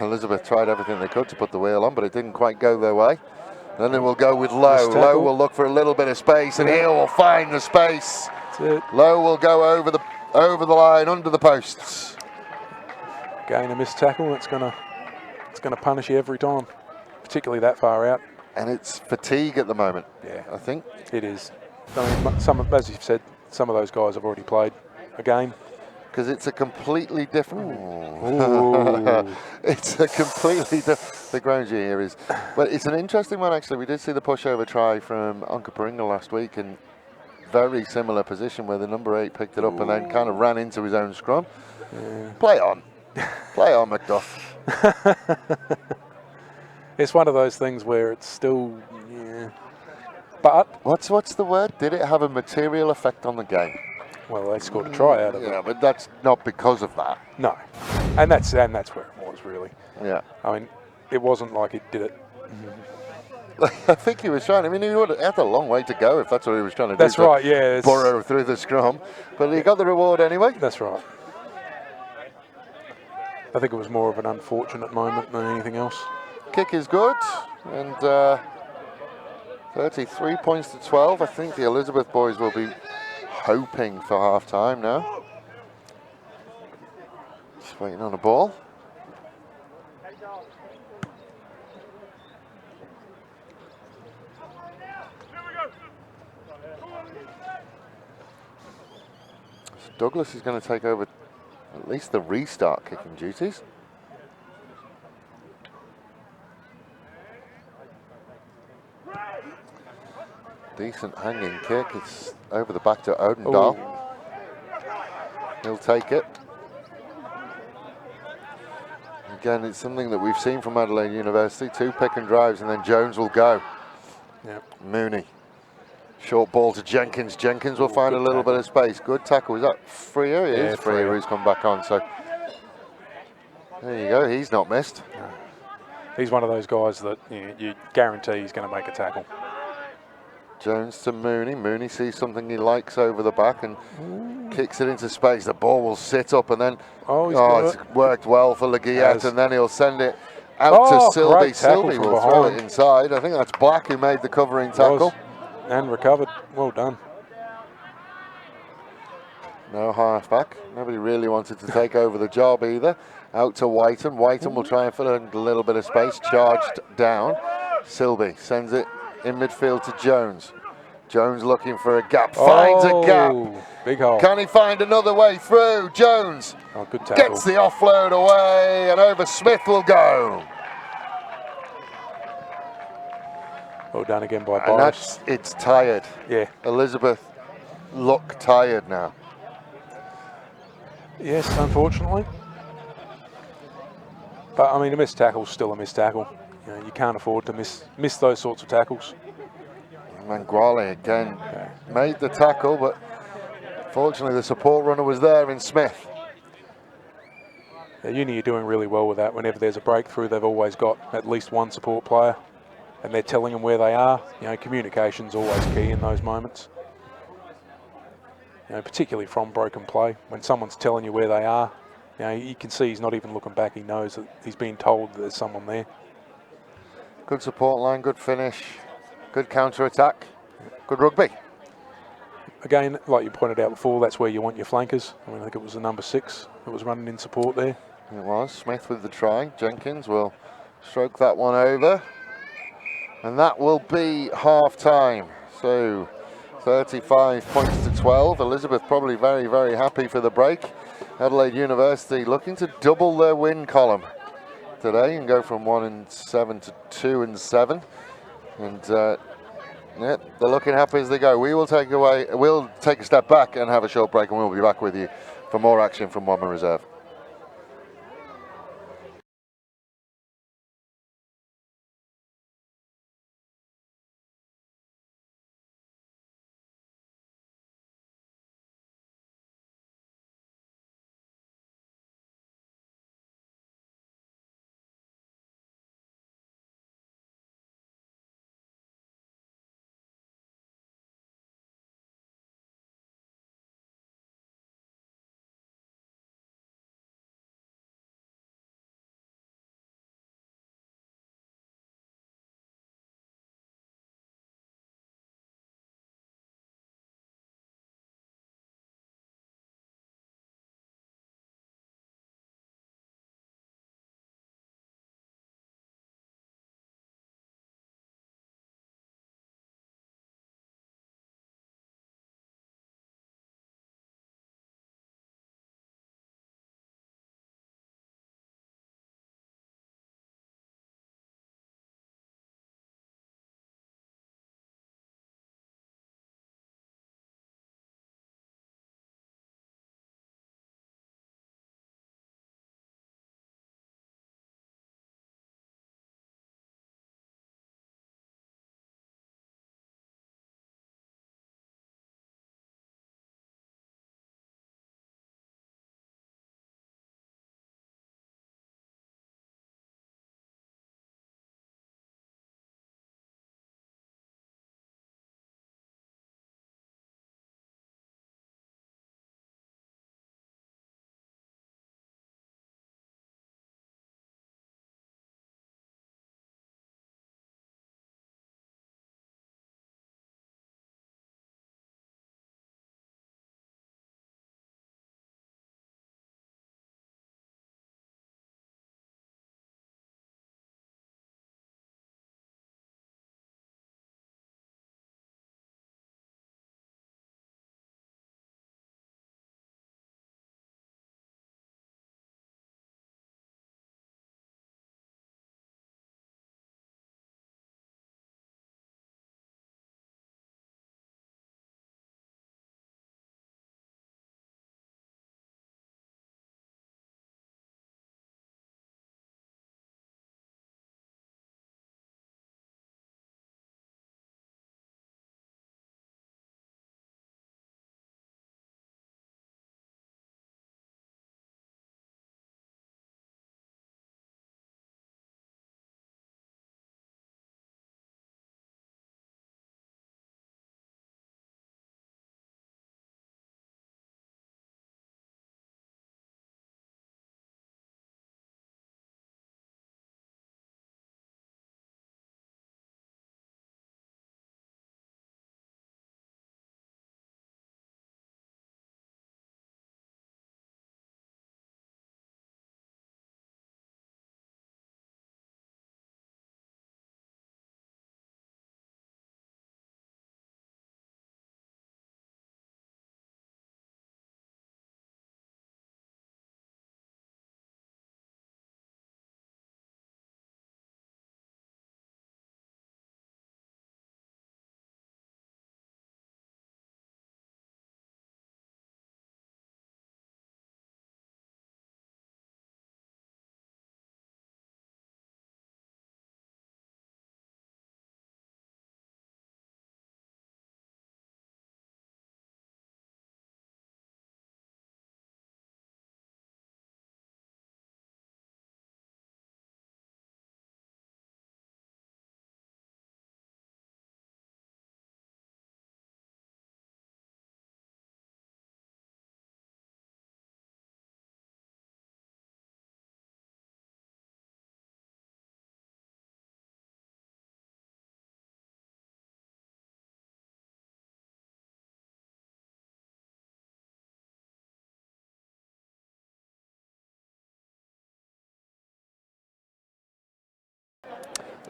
Elizabeth tried everything they could to put the wheel on, but it didn't quite go their way. Then they will go with Lowe. Missed tackle. Lowe will look for a little bit of space, and Yeah. he will find the space. That's it. Lowe will go over the line, under the posts. Again, a missed tackle. It's gonna punish you every time, particularly that far out. And it's fatigue at the moment. Yeah, I think it is. I mean, as you've said, some of those guys have already played a game. because it's a completely different. Ooh. It's a completely different. The ground here is, but it's an interesting one actually. We did see the pushover try from Anka Paringa last week, in very similar position where the number 8 picked it up and then kind of ran into his own scrum. Yeah. Play on, Macduff. It's one of those things where it's still, yeah. But What's the word? Did it have a material effect on the game? well, they scored a try out of it. Yeah, but that's not because of that. No, and that's where it was really. Yeah. I mean, it wasn't like he did it. I think he was trying. I mean, he had a long way to go if that's what he was trying to do. That's right. Yeah. Burrow through the scrum, but he got the reward anyway. That's right. I think it was more of an unfortunate moment than anything else. Kick is good, and 33 points to 12. I think the Elizabeth boys will be hoping for half time now. Just waiting on a ball. So Douglas is going to take over at least the restart kicking duties. Decent hanging kick. It's over the back to Odendahl. Ooh. He'll take it. Again, it's something that we've seen from Adelaide University. 2 pick and drives, and then Jones will go. Yep. Mooney. Short ball to Jenkins. Jenkins will find a little bit of space. Good tackle. Is that Freer? It is Freer who's come back on. So there you go. He's not missed. He's one of those guys that you guarantee he's going to make a tackle. Jones to Mooney. Mooney sees something he likes over the back and kicks it into space. The ball will sit up and then it's worked well for Leguillet, and then he'll send it out to Sylvie. Sylvie will throw it inside. I think that's Black who made the covering tackle. And recovered. Well done. No halfback. Nobody really wanted to take over the job either. Out to Whiten. Whiten will try and fill in a little bit of space. Charged down. Sylvie sends it in midfield to Jones. Jones looking for a gap. Finds a gap. Big hole. Can he find another way through? Jones Good tackle. gets the offload away, and over Smith will go. Well done again by And Boris. it's tired. Yeah. Elizabeth look tired now. Yes, unfortunately. But I mean, a missed tackle's still a missed tackle. You can't afford to miss those sorts of tackles. Manguale again made the tackle, but fortunately the support runner was there in Smith. Uni are doing really well with that. Whenever there's a breakthrough, they've always got at least one support player, and they're telling them where they are. Communication's always key in those moments. Particularly from broken play, when someone's telling you where they are, you can see he's not even looking back. He knows that he's being told that there's someone there. Good support line, good finish, good counter-attack, good rugby. Again, like you pointed out before, that's where you want your flankers. I think it was the number 6 that was running in support there. It was. Smith with the try. Jenkins will stroke that one over. And that will be half-time. So 35 points to 12. Elizabeth probably very, very happy for the break. Adelaide University looking to double their win column today and go from 1-7 to 2-7. And they're looking happy as they go. We'll take a step back and have a short break, and we'll be back with you for more action from Womber Reserve.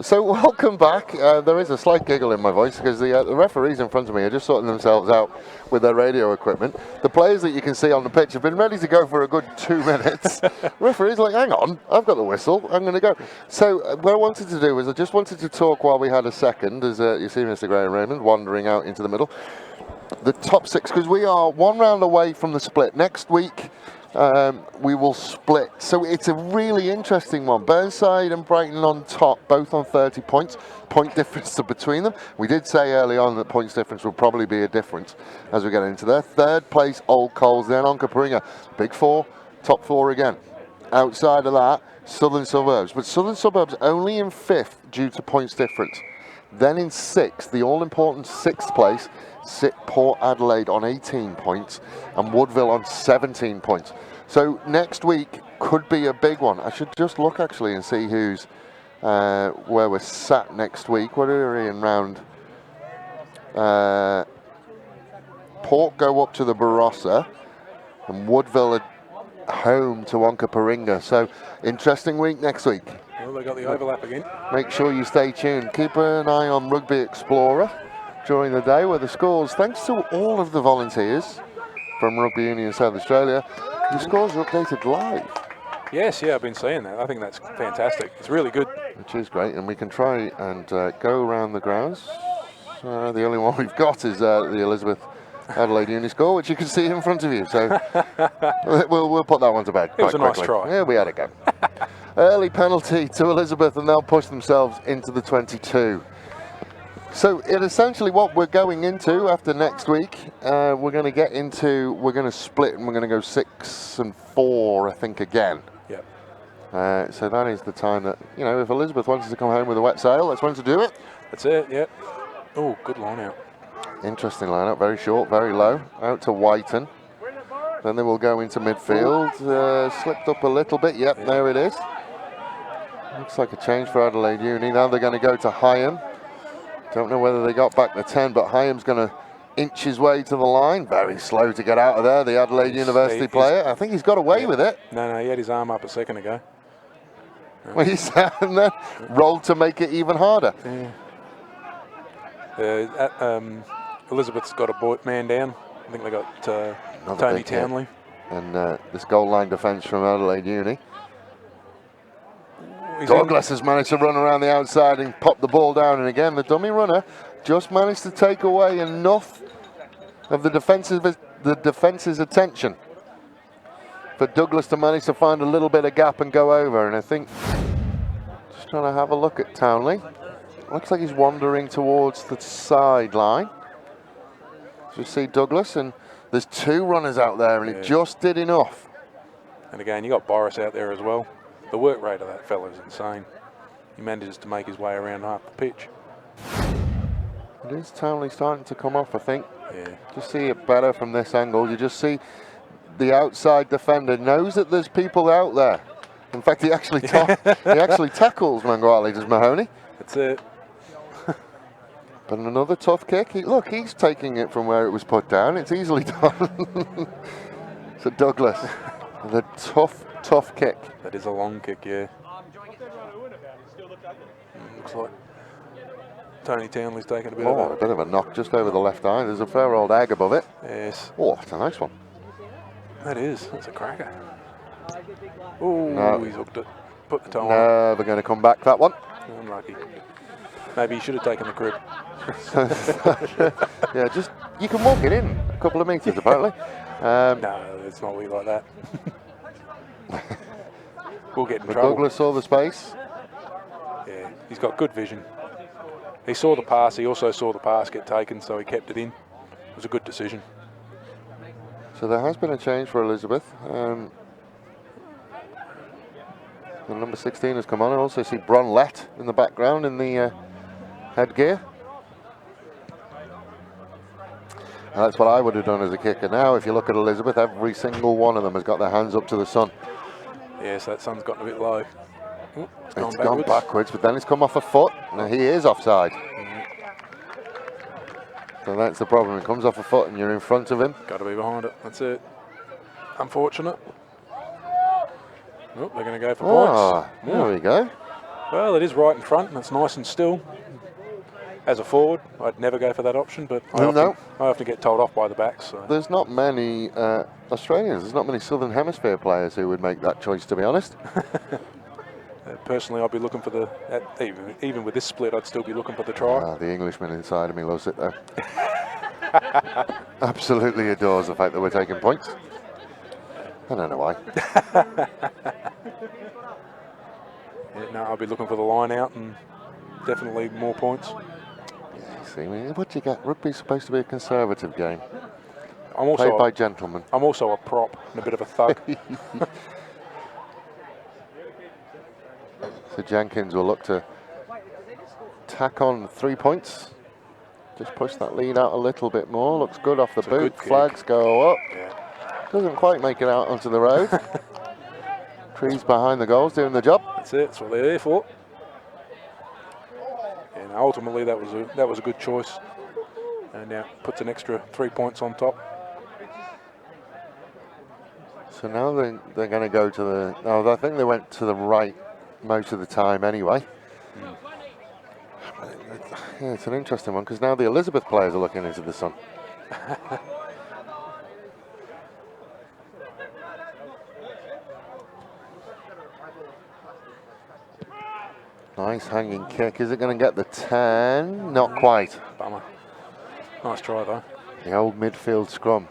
So welcome back. There is a slight giggle in my voice because the referees in front of me are just sorting themselves out with their radio equipment. The players that you can see on the pitch have been ready to go for a good 2 minutes. Referee's like, hang on, I've got the whistle, I'm going to go. So what I wanted to do was I just wanted to talk while we had a second, as you see Mr. Graham Raymond wandering out into the middle. The top 6, because we are 1 round away from the split. Next week we will split. So it's a really interesting one. Burnside and Brighton on top, both on 30 points. Point difference between them. We did say early on that points difference will probably be a difference as we get into there. 3rd place, Old Coals, then on Kapringa. Big 4, top 4 again. Outside of that, Southern Suburbs. But Southern Suburbs only in 5th due to points difference. Then in 6th, the all-important 6th place, sit Port Adelaide on 18 points and Woodville on 17 points. So next week could be a big one. I should just look actually and see who's where we're sat next week. What are we in round? Port go up to the Barossa and Woodville are home to Onkaparinga. So interesting week next week. Well, they got the overlap again. Make sure you stay tuned. Keep an eye on Rugby Explorer during the day where the scores, thanks to all of the volunteers from Rugby Union South Australia, the scores are updated live. Yes, yeah, I've been seeing that. I think that's fantastic. It's really good. Which is great, and we can try and go around the grounds. The only one we've got is the Elizabeth Adelaide Uni score, which you can see in front of you. So we'll put that one to bed It was quite a nice quickly. try. Yeah, we had a go. Early penalty to Elizabeth, and they'll push themselves into the 22. So it essentially what we're going into after next week, we're going to split and we're going to go 6 and 4, I think, again. Yep. So that is the time that, if Elizabeth wants to come home with a wet sail, that's when to do it. That's it, yep. Oh, good line out. Interesting lineup, very short, very low, out to Whiten. Then they will go into midfield, slipped up a little bit, yep, yeah. There it is. Looks like a change for Adelaide Uni. Now they're going to go to Hyam. Don't know whether they got back the 10, but Hyam's going to inch his way to the line. Very slow to get out of there, the Adelaide University player. I think he's got away with it. No, he had his arm up a second ago. Well, he's and then rolled to make it even harder. Yeah. Elizabeth's got a man down. I think they got Tony Townley. And this goal line defence from Adelaide Uni. Douglas has managed to run around the outside and pop the ball down, and again the dummy runner just managed to take away enough of the defence's attention for Douglas to manage to find a little bit of gap and go over. And I think, just trying to have a look at Townley, looks like he's wandering towards the sideline. So you see Douglas, and there's 2 runners out there, and it just did enough. And again, you got Boris out there as well. The work rate of that fella is insane. He manages to make his way around half the pitch. It is Townley starting to come off, I think. Yeah. Just see it better from this angle. You just see the outside defender knows that there's people out there. In fact, he actually tackles Manguali, does Mahoney. That's it. But another tough kick. Look, he's taking it from where it was put down. It's easily done. So Douglas, the tough kick. That is a long kick, yeah. Looks like Tony Townley's taking a bit of a knock just over the left eye. There's a fair old egg above it. Yes. Oh, it's a nice one. That is. That's a cracker. Oh, no. He's hooked it. Put the toe on. Never going to come back, that one. Unlucky. Maybe he should have taken the crib. Yeah, just, you can walk it in a couple of metres, apparently. No, it's not really like that. We'll get in trouble. Douglas saw the space. Yeah, he's got good vision. He saw the pass, he also saw the pass get taken, so he kept it in. It was a good decision. So there has been a change for Elizabeth. The number 16 has come on. I also see Bronlett in the background in the headgear. That's what I would have done as a kicker. Now, if you look at Elizabeth, every single one of them has got their hands up to the sun. Yes, that sun's gotten a bit low. Ooh, it's gone backwards, but then it's come off a foot. Now he is offside. So that's the problem. It comes off a foot and you're in front of him. Got to be behind it. That's it. Unfortunate. Oh, they're going to go for points. There we go. Well, it is right in front and it's nice and still. As a forward, I'd never go for that option, but I often get told off by the backs. So. There's not many Australians, there's not many Southern Hemisphere players who would make that choice, to be honest. Personally, I'd be looking for the, even with this split, I'd still be looking for the try. The Englishman inside of me loves it, though. Absolutely adores the fact that we're taking points. I don't know why. Yeah, no, I'll be looking for the line out and definitely more points. Yeah, see, what do you get? Rugby's supposed to be a conservative game. I'm played by gentlemen. I'm also a prop and a bit of a thug. So Jenkins will look to tack on 3 points. Just push that lead out a little bit more. Looks good off the boot. Flags go up. Yeah. Doesn't quite make it out onto the road. Trees behind the goals doing the job. That's it. That's what they're there for. And ultimately, that was a good choice. And now puts an extra 3 points on top. So now they're going to go to the. Oh, I think they went to the right most of the time anyway. Yeah, it's an interesting one because now the Elizabeth players are looking into the sun. Nice hanging kick. Is it going to get the 10? Not quite. Bummer. Nice try though. The old midfield scrum.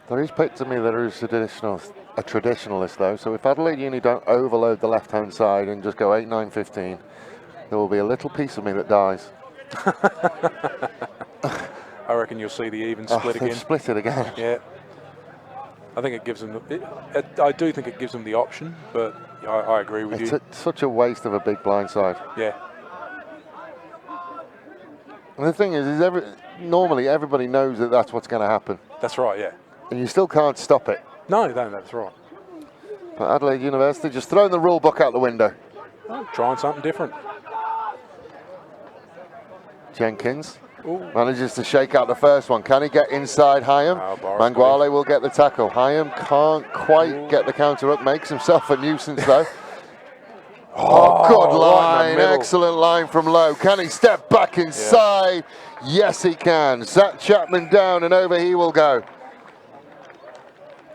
There is picked to me that there is a traditionalist though, so if Adelaide Uni don't overload the left hand side and just go 8, 9, 15, there will be a little piece of me that dies. I reckon you'll see the even split again. Split it again. Yeah. I think it gives them. I do think it gives them the option, but I agree with you. It's such a waste of a big blind side. Yeah. And the thing is normally everybody knows that that's what's going to happen. That's right. Yeah. And you still can't stop it. No, that's right. But Adelaide University just throwing the rule book out the window. Oh, trying something different. Jenkins Ooh. manages to shake out the first one. Can he get inside Hyam? Manguale will get the tackle. Hyam can't quite get the counter up. Makes himself a nuisance though. Good line. Right, excellent line from Lowe. Can he step back inside? Yeah. Yes, he can. Zach Chapman down and over he will go.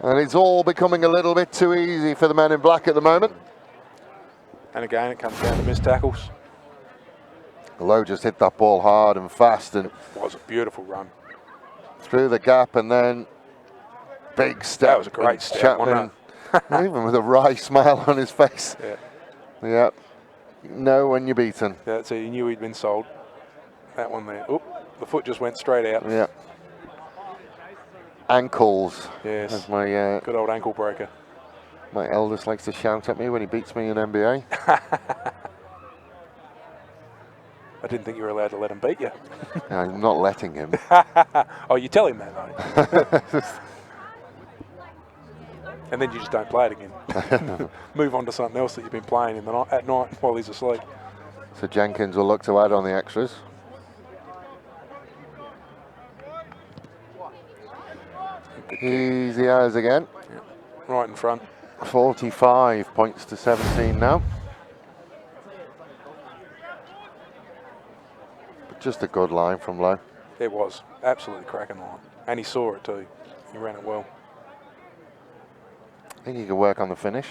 And it's all becoming a little bit too easy for the men in black at the moment. And again, it comes down to missed tackles. Lowe just hit that ball hard and fast. And it was a beautiful run. Through the gap and then big step. That was a great step. Chapman, even with a wry smile on his face. Yeah. Yeah. Know when you're beaten. Yeah, so you knew he'd been sold. That one there. Oop, the foot just went straight out. Yeah. Ankles. Yes. That's my good old ankle breaker. My eldest likes to shout at me when he beats me in NBA. I didn't think you were allowed to let him beat you. I'm not letting him. Oh, you tell him that though. And then you just don't play it again. Move on to something else that you've been playing in the night, at night while he's asleep. So Jenkins will look to add on the extras. Easy as again. Yeah. Right in front. 45 points to 17 now. But just a good line from Lowe. It was. Absolutely cracking line. And he saw it too. He ran it well. I think he could work on the finish.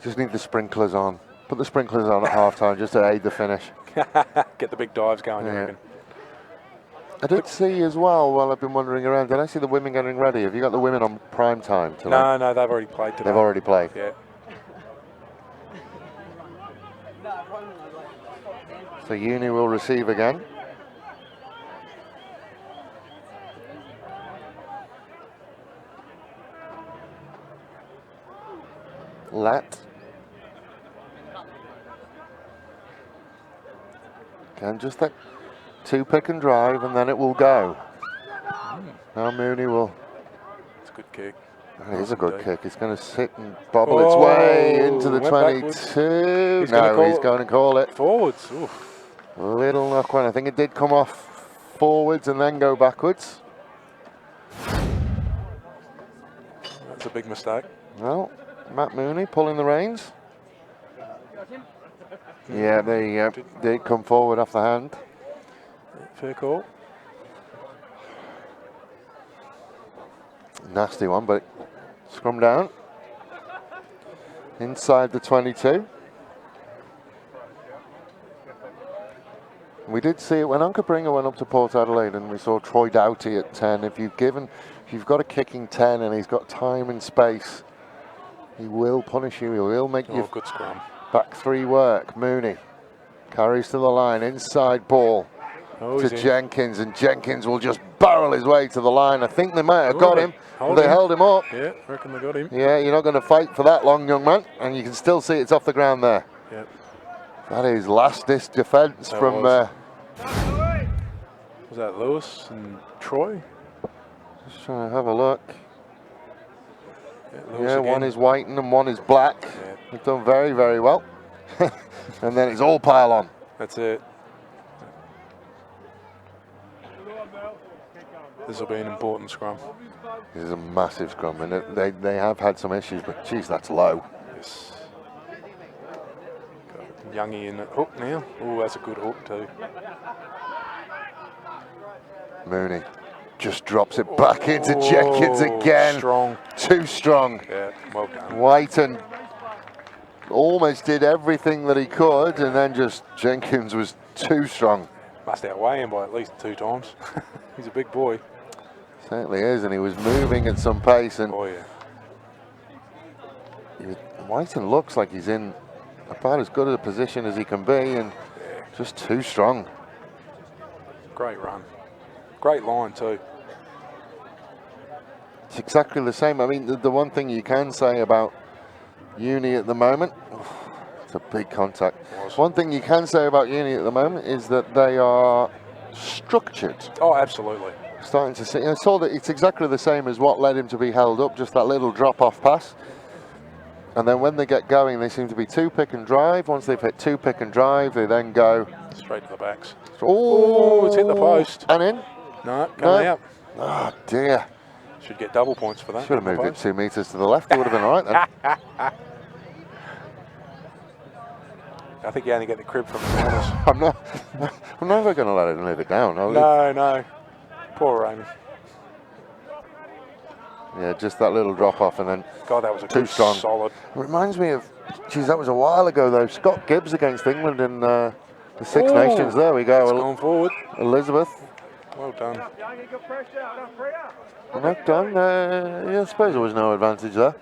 Just need the sprinklers on. Put the sprinklers on at half time just to aid the finish. Get the big dives going, you reckon? I did see as well, while I've been wandering around, did I see the women getting ready? Have you got the women on prime time tonight? No, they've already played today. They've already played? Yeah. So Uni will receive again. Let. Can just that 2 pick and drive and then it will go. Now Mooney will. It's a good kick. It is a good kick. It's going to sit and bobble its way into the 22. He's going to call it. Forwards. Oof. Little knock one. I think it did come off forwards and then go backwards. That's a big mistake. Well, Matt Mooney pulling the reins. Yeah, they come forward off the hand. Fair call. Nasty one, but scrum down. Inside the 22. We did see it when Anke Bringer went up to Port Adelaide, and we saw Troy Doughty at 10. If you've got a kicking 10 and he's got time and space, he will punish you. He will make you good scrum. Back 3 work. Mooney carries to the line, inside ball to Jenkins, and Jenkins will just barrel his way to the line. I think they might have got him. They held him up. Yeah, I reckon they got him. Yeah, you're not going to fight for that long, young man, and you can still see it's off the ground there. Yep. That is last-ditch defence from... was that Lewis and Troy? Just trying to have a look. Yeah, one is Whiten and one is Black. Yeah. They've done very, very well. And then it's all pile on. That's it. This will be an important scrum. This is a massive scrum, and they have had some issues, but geez, that's low. Yes. Got Youngie in the hook now. Oh, that's a good hook too. Mooney just drops it back into Jenkins again. Strong. Too strong. Yeah, well done. Whiten almost did everything that he could, and then just Jenkins was too strong. Must outweigh him by at least 2 times. He's a big boy. Certainly is, and he was moving at some pace. And Whiten looks like he's in about as good a position as he can be, and just too strong. Great run. Great line too. It's exactly the same. I mean, the one thing you can say about Uni at the moment, it's a big contact. One thing you can say about Uni at the moment is that they are structured. Oh, absolutely. Starting to see, I saw that it's exactly the same as what led him to be held up, just that little drop-off pass. And then when they get going, they seem to be 2 pick and drive. Once they've hit 2 pick and drive, they then go straight to the backs. Oh, it's hit the post. And in? No, coming out. Oh dear. Should get double points for that. Should have moved it 2 metres to the left. It would have been all right then. I think you only get the crib from the corners. I'm never going to let him live it down. No. Poor Raymond. Yeah, just that little drop off, and then God, that was a too good, strong. solid. It reminds me of, geez, that was a while ago though. Scott Gibbs against England in the Six Nations. There we go. Going forward. Elizabeth. Well done. Not done. Yeah, I suppose there was no advantage there.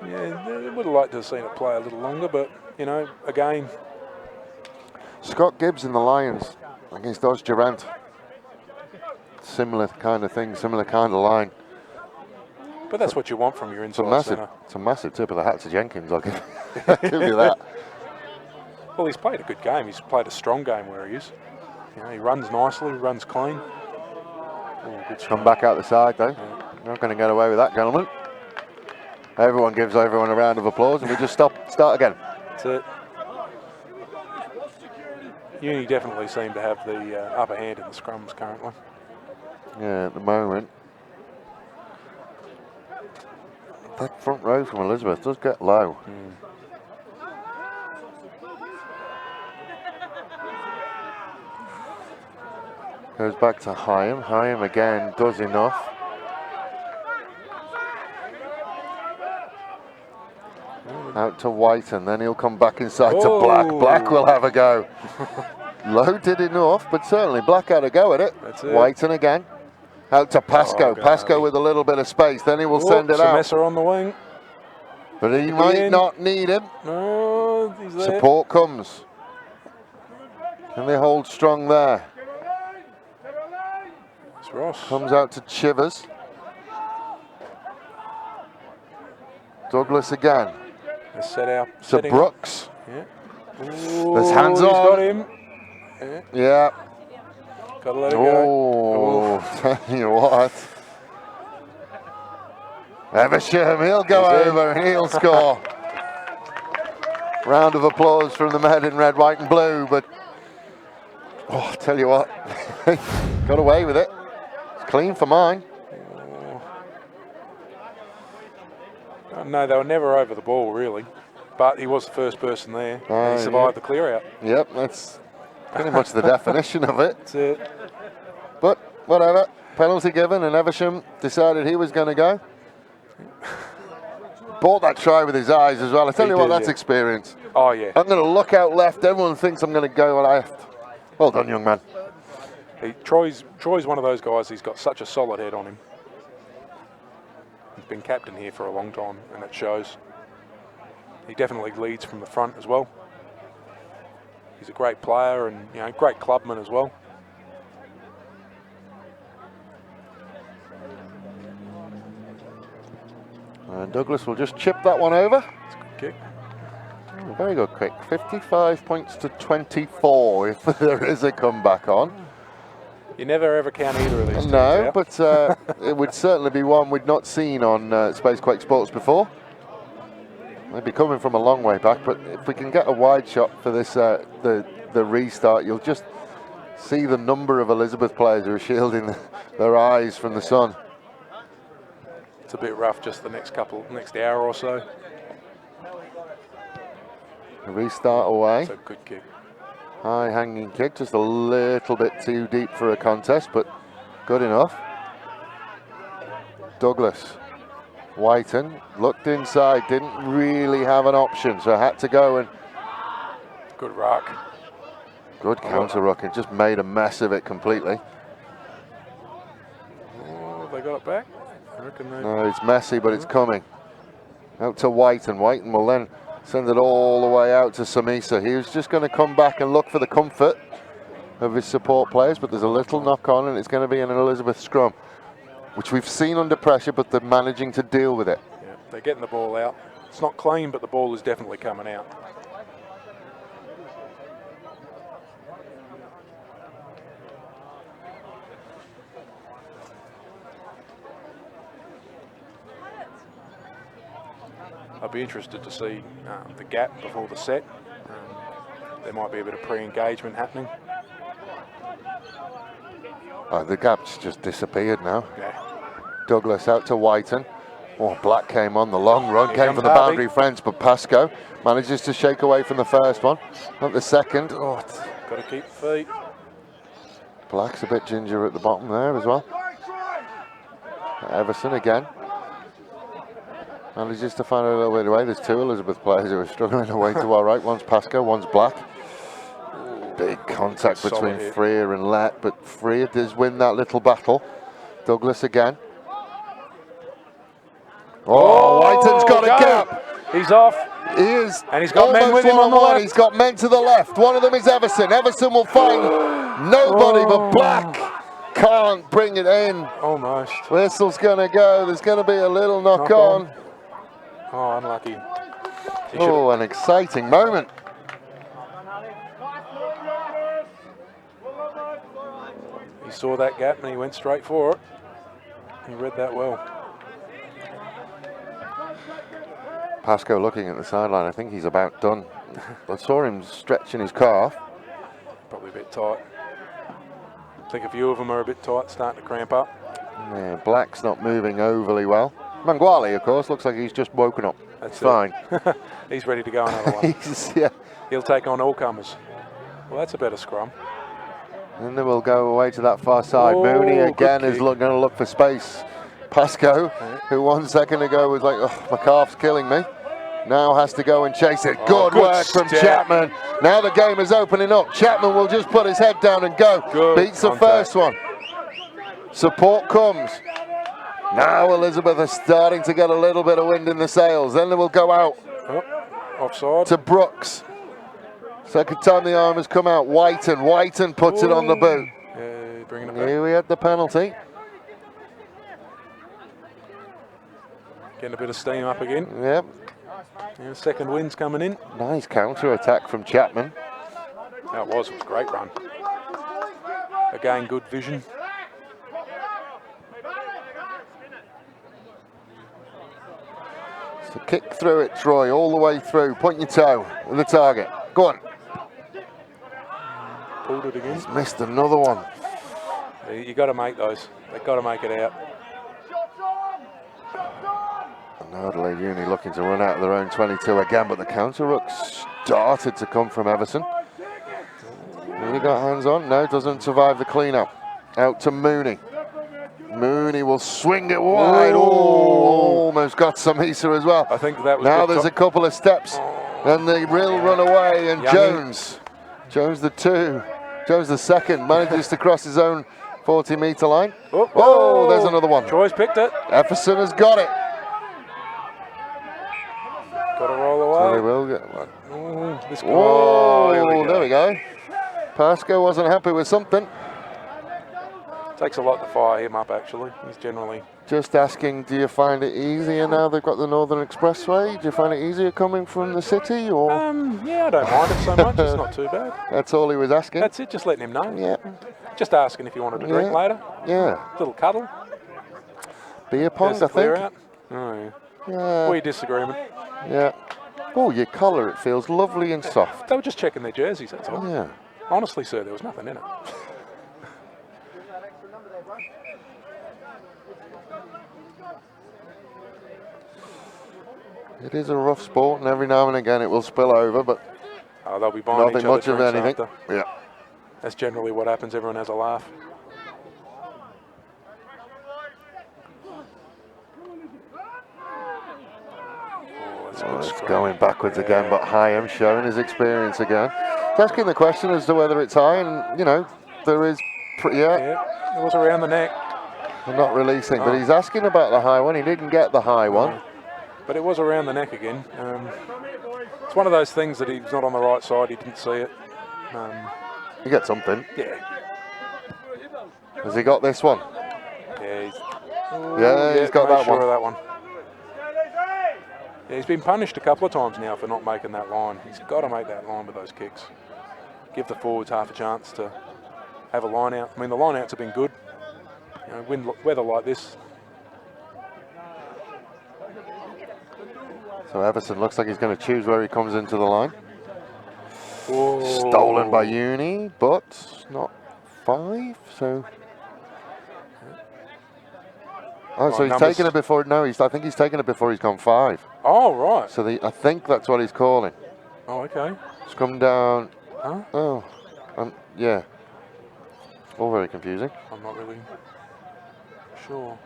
Yeah, they would have liked to have seen it play a little longer, but you know, again. Scott Gibbs in the Lions against Oz Durant. Similar kind of thing, similar kind of line. But that's what you want from your inside centre. It's a massive tip of the hat to Jenkins, I'll give you that. Well, he's played a good game. He's played a strong game where he is. You know, he runs nicely, runs clean. Come back out the side though. Yeah. Not going to get away with that, gentlemen. Everyone gives everyone a round of applause, and we just start again. That's it. Uni definitely seem to have the upper hand in the scrums currently. Yeah, at the moment. That front row from Elizabeth does get low. Goes back to Hyam. Hyam again does enough. Out to Whiten, then he'll come back inside to Black. Black will have a go. Low did enough, but certainly Black had a go at it. That's it. Whiten again. Out to Pascoe. Pascoe with a little bit of space, then he will send it out. Semessa on the wing. But he might not need him. No, he's there. Support comes. And they hold strong there. It's Ross. Comes out to Chivers. Douglas again. Let's set out. To Brooks. Yeah. There's hands he's on. Got him. Yeah. Gotta let it go. Oh, tell you what. Eversham, he'll go over and he'll score. Round of applause from the men in red, white and blue, but oh, tell you what, got away with it. It's clean for mine. No, they were never over the ball, really. But he was the first person there, and he survived the clear-out. Yep, that's pretty much the definition of it. That's it. But whatever, penalty given, and Evesham decided he was going to go. Bought that try with his eyes as well. I tell you what, that's experience. Oh, yeah. I'm going to look out left. Everyone thinks I'm going to go left. Well done, young man. Troy's one of those guys, he's got such a solid head on him. He's been captain here for a long time, and it shows. He definitely leads from the front as well. He's a great player and, you know, great clubman as well. And Douglas will just chip that one over. It's a good kick. Oh, very good kick. 55 points to 24 if there is a comeback on. You never ever count either of these teams No, out. but it would certainly be one we'd not seen on Spacequake Sports before. They'd be coming from a long way back, but if we can get a wide shot for this, the restart, you'll just see the number of Elizabeth players who are shielding their eyes from the sun. It's a bit rough just the next hour or so. A restart away. It's a good kick. High hanging kick, just a little bit too deep for a contest, but good enough. Douglas. Whiten looked inside, didn't really have an option, so had to go and... Good ruck. Good counter ruck, and just made a mess of it completely. Oh, they got it back? I reckon they... No, it's messy, but it's coming. Out to Whiten. Whiten will then send it all the way out to Samisa. He was just going to come back and look for the comfort of his support players, but there's a little knock on, and it's going to be an Elizabeth scrum, which we've seen under pressure, but they're managing to deal with it. Yeah, they're getting the ball out. It's not clean, but the ball is definitely coming out. I'll be interested to see the gap before the set. There might be a bit of pre-engagement happening. Oh, the gap's just disappeared now. Yeah. Douglas out to Whiten. Oh, Black came on the long run, Here came for the Harvey. boundary fence, but Pascoe manages to shake away from the first one. Not the second. Oh, Got to keep the feet. Black's a bit ginger at the bottom there as well. Everson again. Manages to find a little bit away. There's two Elizabeth players who are struggling away to our right. One's Pascoe, one's Black. Big contact between Freer and Lett, but Freer does win that little battle. Douglas again. Oh, Whiten's got a gap. He's off. He is. And he's got men with him on the one-on-one. left. He's got men to the left. One of them is Everson. Everson will find nobody, but Black can't bring it in. Almost. Whistle's going to go. There's going to be a little knock on. Oh, unlucky. Oh, an exciting moment. He saw that gap and he went straight for it. He read that well. Pascoe looking at the sideline. I think he's about done. I saw him stretching his calf. Probably a bit tight. I think a few of them are a bit tight, starting to cramp up. Yeah, Black's not moving overly well. Manguali, of course, looks like he's just woken up. That's fine. He's ready to go another one. Yeah. He'll take on all comers. Well, that's a better scrum. And then we'll go away to that far side. Oh, Mooney again is kick. going to look for space. Pascoe, who 1 second ago was like, oh, my calf's killing me, now has to go and chase it. Good work from Chapman. Now the game is opening up. Chapman will just put his head down and go. Beats the first one. Support comes. Now Elizabeth is starting to get a little bit of wind in the sails. Then they will go out offside to Brooks. Second time the arm has come out. Whiten puts it on the boot. Yeah, bringing it back. Here we had the penalty. Getting a bit of steam up again. Yep. Yeah, second wind's coming in. Nice counter attack from Chapman. That was a great run. Again, good vision. So kick through it, Troy, all the way through. Point your toe at the target. Go on. Pulled it again. He's missed another one. You got to make those. They've got to make it out. And Adelaide Uni looking to run out of their own 22 again, but the counter ruck started to come from Everson. Mooney got hands on. No, doesn't survive the clean-up. Out to Mooney. Mooney will swing it wide. Oh, almost got Samisa as well. I think that was now there's a couple of steps, and they will run away. And Youngie. Jones the second, manages to cross his own 40-metre line. Oh, there's another one. Troy's picked it. Everson has got it. Got to roll away. So they will get one. Oh, there we go. Pascoe wasn't happy with something. Takes a lot to fire him up, actually. He's generally... Just asking, do you find it easier now they've got the Northern Expressway? Do you find it easier coming from the city, or...? Yeah, I don't mind it so much. It's not too bad. That's all he was asking? That's it, just letting him know. Yeah. Just asking if you wanted a drink later. Yeah. Little cuddle. Beer pong, I think. Out. Oh, yeah. Yeah. We disagreement. Yeah. Oh, your colour, it feels lovely and soft. They were just checking their jerseys, that's all. Yeah. Honestly, sir, there was nothing in it. It is a rough sport, and every now and again it will spill over, but they'll be buying nothing much of anything. After. Yeah. That's generally what happens. Everyone has a laugh. It's going backwards again, but Hyam showing his experience again. He's asking the question as to whether it's high, and you know, there is, it was around the neck. They're not releasing, but he's asking about the high one. He didn't get the high one. But it was around the neck again. It's one of those things that he's not on the right side. He didn't see it. He got something. Yeah. Has he got this one? Yeah, he's got that one. Of that one. Yeah, he's been punished a couple of times now for not making that line. He's got to make that line with those kicks. Give the forwards half a chance to have a line out. I mean, the line outs have been good. You know, weather like this. So Everson looks like he's going to choose where he comes into the line. Stolen by Uni, but not 5. So. Oh, so he's taken it before. No, I think he's taken it before he's gone 5. Oh, right. So I think that's what he's calling. Oh, okay. It's come down. Huh? Oh, yeah. All very confusing. I'm not really sure.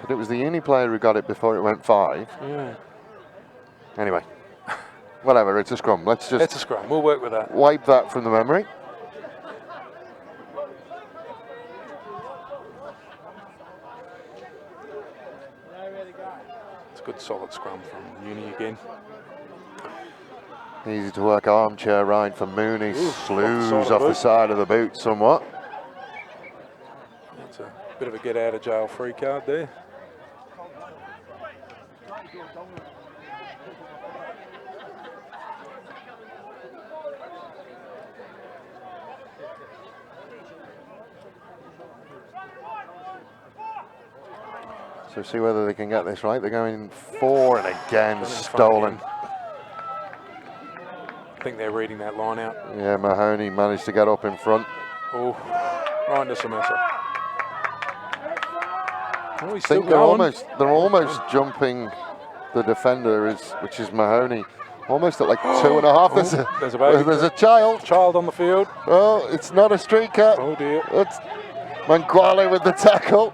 But it was the Uni player who got it before it went 5. Yeah. Anyway, whatever. It's a scrum. It's a scrum. We'll work with that. Wipe that from the memory. It's a good solid scrum from Uni again. Easy to work armchair ride for Mooney. Slews off the side of the boot somewhat. That's a bit of a get out of jail free card there. So see whether they can get this right. They're going 4 and again stolen. I think they're reading that line out. Yeah, Mahoney managed to get up in front. Oh, right into Samisa. Oh, he's I think they're almost jumping the defender, which is Mahoney. Almost at like 2.5. There's a baby. There's a child. Child on the field. Oh, it's not a street cat. Oh dear. It's Manguale with the tackle.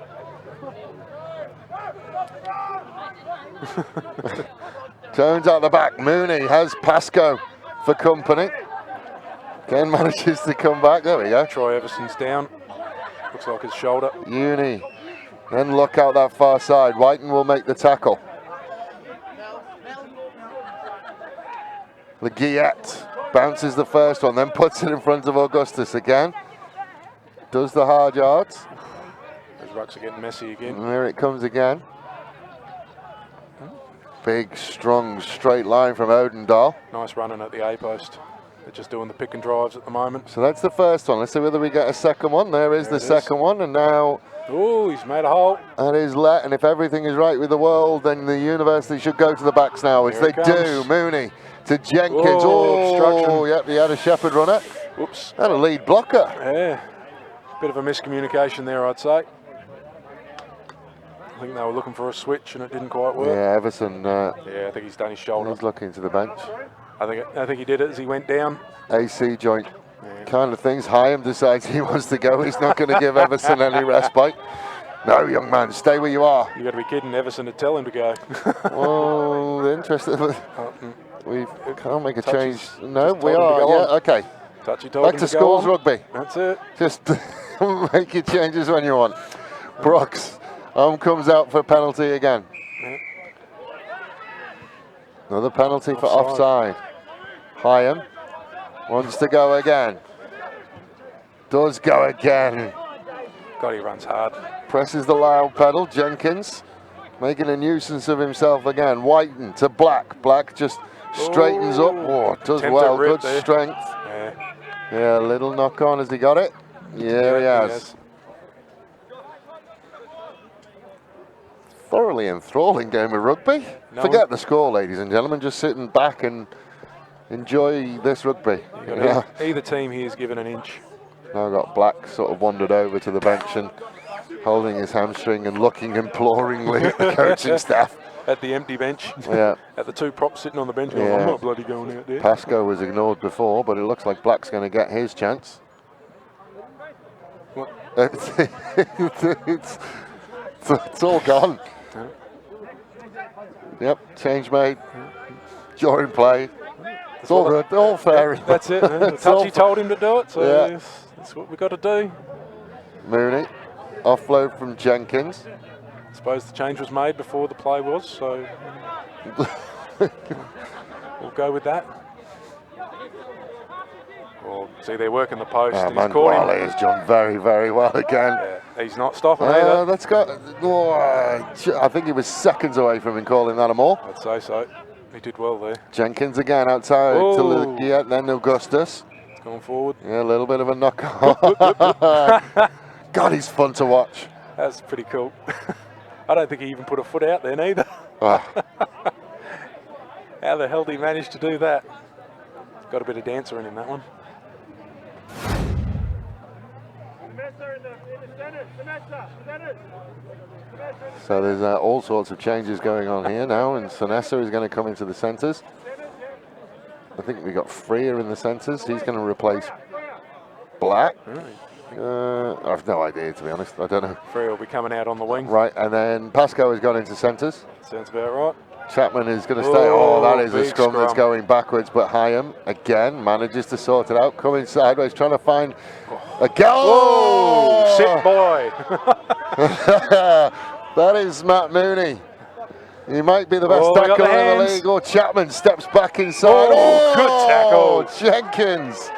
Jones out the back. Mooney has Pascoe for company. Again manages to come back. There we go. Troy Everson's down. Looks like his shoulder. Uni. Then look out that far side. Whiten will make the tackle. The Guillette bounces the first one, then puts it in front of Augustus again. Does the hard yards. Those rucks are getting messy again. And there it comes again. Big, strong, straight line from Odendahl. Nice running at the A post. They're just doing the pick and drives at the moment. So that's the first one. Let's see whether we get a second one. There is the second one, and now... Oh, he's made a hole. That is let, and if everything is right with the world, then the university should go to the backs now, which they do. Mooney to Jenkins. Obstruction. Yep, he had a shepherd runner. Whoops. And a lead blocker. Yeah, bit of a miscommunication there, I'd say. I think they were looking for a switch and it didn't quite work. Yeah, Everson. Yeah, I think he's done his shoulder. He's looking to the bench. I think he did it as he went down. AC joint kind of things. Hyam decides he wants to go. He's not going to give Everson any respite. No, young man, stay where you are. You got to be kidding Everson to tell him to go. Well, interesting. We can't make a change. No, we told him to are. go Yeah, on. okay. Touchy told Back him to to go schools on. rugby. That's it. Just make your changes when you want. Brooks, comes out for penalty again. Yeah. Another penalty for offside. Hyam wants to go again. Does go again. God, he runs hard. Presses the loud pedal. Jenkins making a nuisance of himself again. Whiten to Black. Black just straightens up. Oh, does well. Good there. Strength. Yeah, a little knock on. Has he got it? Yeah, he has. Thoroughly enthralling game of rugby. Forget the score, ladies and gentlemen. Just sitting back and enjoy this rugby. Either team here is given an inch. Now got Black sort of wandered over to the bench and holding his hamstring and looking imploringly at the coaching staff. At the empty bench. Yeah. At the two props sitting on the bench. I'm not bloody going out there. Pascoe was ignored before, but it looks like Black's going to get his chance. What? It's all gone. Yep, change made. During play. It's all good, all fair. That's it. Touchy told him to do it, so that's what we've got to do. Mooney, offload from Jenkins. I suppose the change was made before the play was, so we'll go with that. Well, see, they're working the post. Manguale has done very, very well again. Yeah, he's not stopping either. That's got. I think he was seconds away from him calling that a more. I'd say so. He did well there. Jenkins again outside to Lugia, then Augustus. He's going forward. Yeah, a little bit of a knock on. God, he's fun to watch. That's pretty cool. I don't think he even put a foot out there neither. How the hell did he manage to do that? He's got a bit of dancer in him, that one. So there's all sorts of changes going on here now, and Sinessa is going to come into the centres. I think we got Freer in the centres. He's going to replace Black. I have no idea, to be honest. I don't know. Freer will be coming out on the wing. Right, and then Pascoe has gone into centres. Sounds about right. Chapman is going to stay. Oh, that is a scrum that's going backwards, but Hyam again manages to sort it out, coming sideways, trying to find a goal. Oh, sit boy. That is Matt Mooney. He might be the best tackler in the league. Oh, Chapman steps back inside. Oh, good tackle. Jenkins.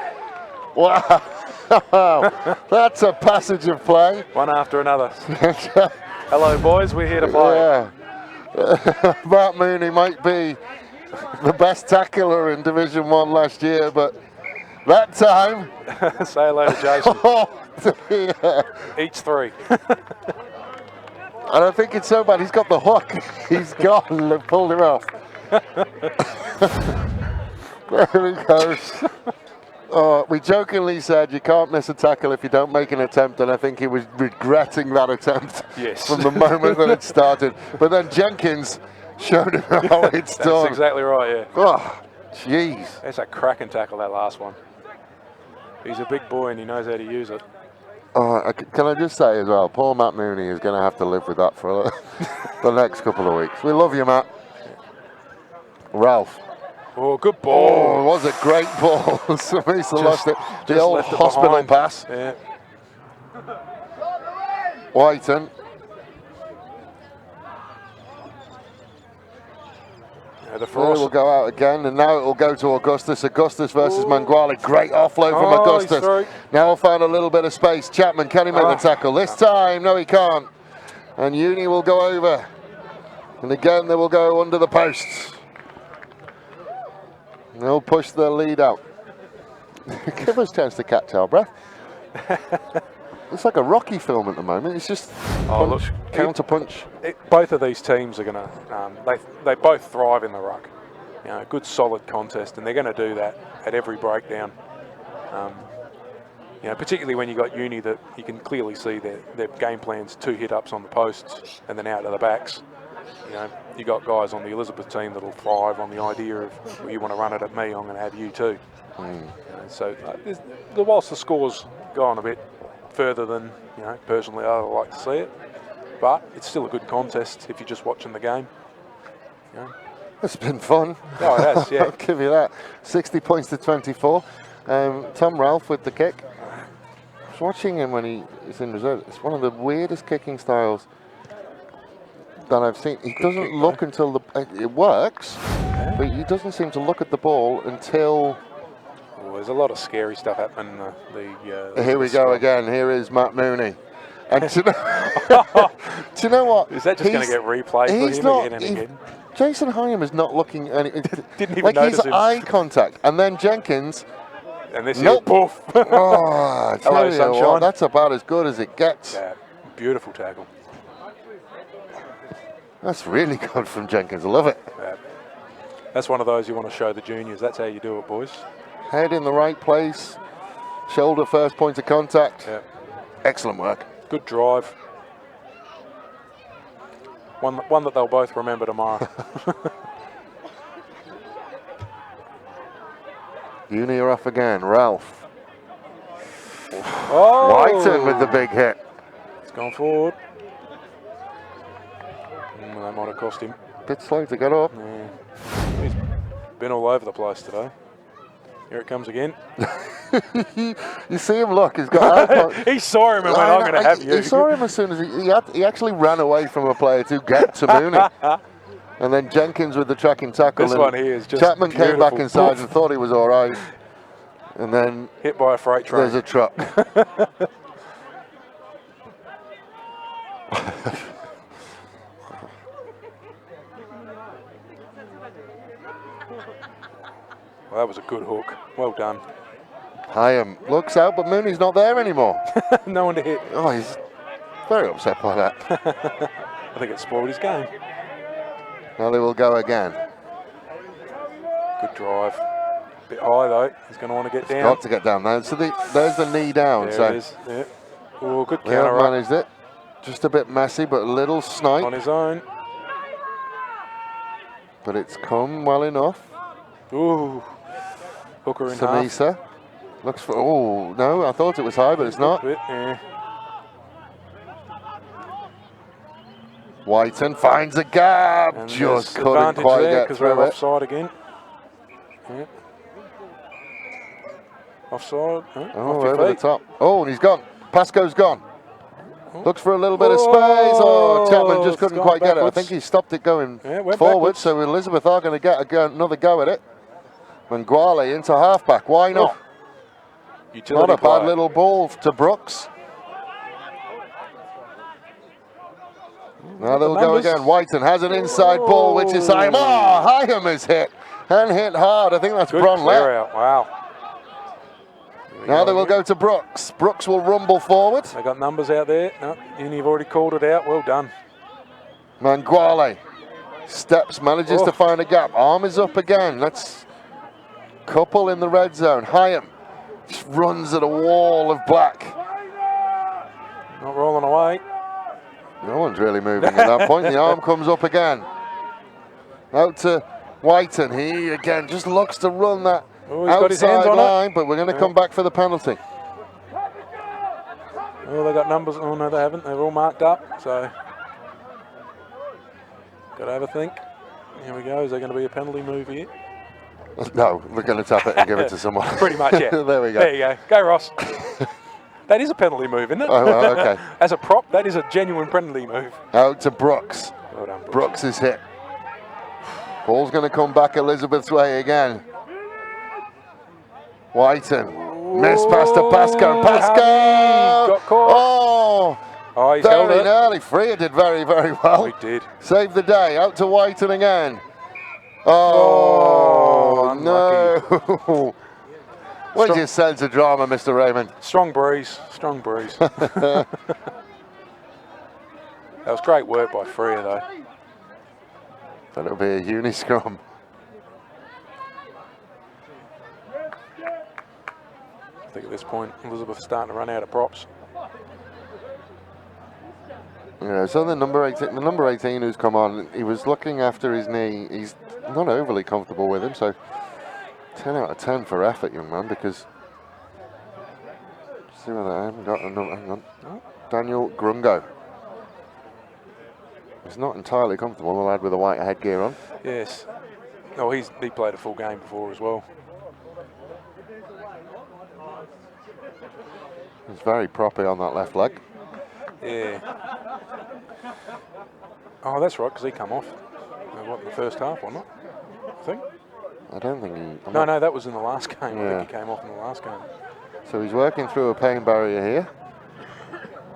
Wow. That's a passage of play. One after another. Hello, boys. We're here to play. Yeah. Matt Mooney might be the best tackler in Division 1 last year, but that time... Say hello to Jason. Each three. I don't think it's so bad. He's got the hook. He's gone. They've pulled him off. There he goes. We jokingly said you can't miss a tackle if you don't make an attempt, and I think he was regretting that attempt from the moment that it started. But then Jenkins showed him how it's done. That's exactly right, yeah. Oh, jeez. That's a cracking tackle, that last one. He's a big boy and he knows how to use it. Can I just say as well, poor Matt Mooney is going to have to live with that for the next couple of weeks. We love you, Matt. Ralph. Oh, good ball. Oh, it was a great ball. Samisa lost it. The old hospital pass. Yeah. Whiten. The Frost will go out again, and now it will go to Augustus. Augustus versus Manguale. Great offload from Augustus. Now we'll find a little bit of space. Chapman, can he make the tackle? This time, no, he can't. And Uni will go over. And again, they will go under the posts. They'll push the lead out. Give us a chance to catch our breath. It's like a Rocky film at the moment. It's just punch, counter punch. Both of these teams are going to, they both thrive in the ruck. You know, good solid contest, and they're going to do that at every breakdown. You know, particularly when you got uni that you can clearly see their game plans, 2 hit-ups on the posts and then out to the backs. You know, you got guys on the Elizabeth team that'll thrive on the idea of, well, you want to run it at me, I'm going to have you too. You know, so whilst the score's gone a bit further than, you know, personally I'd like to see it, but it's still a good contest if you're just watching the game. You know. It's been fun. Oh, it has, yeah. I'll give you that. 60 points to 24. Tom Ralph with the kick. I was watching him when he is in reserve. It's one of the weirdest kicking styles that I've seen. He doesn't look until it works, but he doesn't seem to look at the ball until... Well, there's a lot of scary stuff happening. Here we go again. Here is Matt Mooney. And do you know what? Is that just going to get replayed for him again and again? Jason Hyam is not looking any. Didn't even like notice he's him. eye contact, and then Jenkins. And this nope. Poof. Oh, Hello, sunshine. What, that's about as good as it gets. Yeah, beautiful tackle. That's really good from Jenkins. I love it. Yeah. That's one of those you want to show the juniors. That's how you do it, boys. Head in the right place. Shoulder first point of contact. Yeah. Excellent work. Good drive. One that they'll both remember tomorrow. Uni are off again. Ralph. Oh! Whiten with the big hit. It's gone forward. That might have cost him. Bit slow to get up. Yeah. He's been all over the place today. Here it comes again. You see him look, he's got he saw him and went, I'm going to have you. He saw him as soon as he actually ran away from a player to get to Mooney. And then Jenkins with the tracking tackle. This one here is just Chapman beautiful. came back inside and thought he was all right. And then hit by a freight train. There's a truck. Well, that was a good hook. Well done. Hyam looks out, but Mooney's not there anymore. No one to hit. Oh, he's very upset by that. I think it spoiled his game. Now they will go again. Good drive. Bit high though. He's going to want to get down. Got to get down there. So there's the knee down. There so it is. Yeah. Oh, good they have counter up. managed it. Just a bit messy, but a little snipe. On his own. But it's come well enough. Ooh. Hooker in half. Samisa looks for. Oh no! I thought it was high, but it's not. Bit, yeah. Whiten finds a gap. And Just there's couldn't advantage quite there get because through we're it. offside again. Yeah. Offside. Oh, off your over the feet. top. Oh, and he's gone. Pascoe's gone. Oh. Looks for a little bit of space. Oh, Chapman just It's couldn't gone quite get it. I backwards. think he stopped it going Yeah, went forward. backwards. So Elizabeth are going to get another go at it. Manguale into halfback. Why not? Utility Not a bad player. little ball to Brooks. Now they'll go again. Whiten has an inside ball, which is Hyam. Oh, Hyam is hit. And hit hard. I think that's Good Bronlett. clear out. Wow. Now they will go to Brooks. Brooks will rumble forward. They got numbers out there. No, you've already called it out. Well done. Manguale steps, manages to find a gap. Arm is up again. That's couple in the red zone. Hyam just runs at a wall of black. Not rolling away. No one's really moving at that point. The arm comes up again. Out to Whiten. He again just looks to run that Oh, he's got his hands outside on line, it. but we're going to come back for the penalty. Oh, they got numbers. Oh, no, they haven't. They're all marked up. So, got to have a think. Here we go. Is there going to be a penalty move here? No, we're going to tap it and give it to someone. Pretty much, yeah. There we go. There you go. Go, Ross. That is a penalty move, isn't it? Oh, well, okay. As a prop, that is a genuine penalty move. Out to Brooks. Well done, Brooks. Brooks is hit. Ball's going to come back Elizabeth's way again. Whiten. Miss pass to Pasco. Pasco! Got caught. Oh, He's held very it. nearly. Freer did very, very well. He did. Saved the day. Out to Whiten again. Oh, no. Where's your sense of drama, Mr. Raymond? Strong breeze. Strong breeze. That was great work by Freer, though. But it'll be a uni scrum. I think this this point. Elizabeth's starting to run out of props. Yeah, so the number 18 who's come on, he was looking after his knee. He's not overly comfortable with him, so 10 out of 10 for effort, young man, because see whether I haven't got another. Hang on. Daniel Grungo. He's not entirely comfortable, the lad with the white headgear on. Yes. Oh, he played a full game before as well. He's very proppy on that left leg. Yeah. Oh, that's right, because he come off. What, in the first half or not? I think. I don't think he... No, that was in the last game. Yeah. I think he came off in the last game. So he's working through a pain barrier here.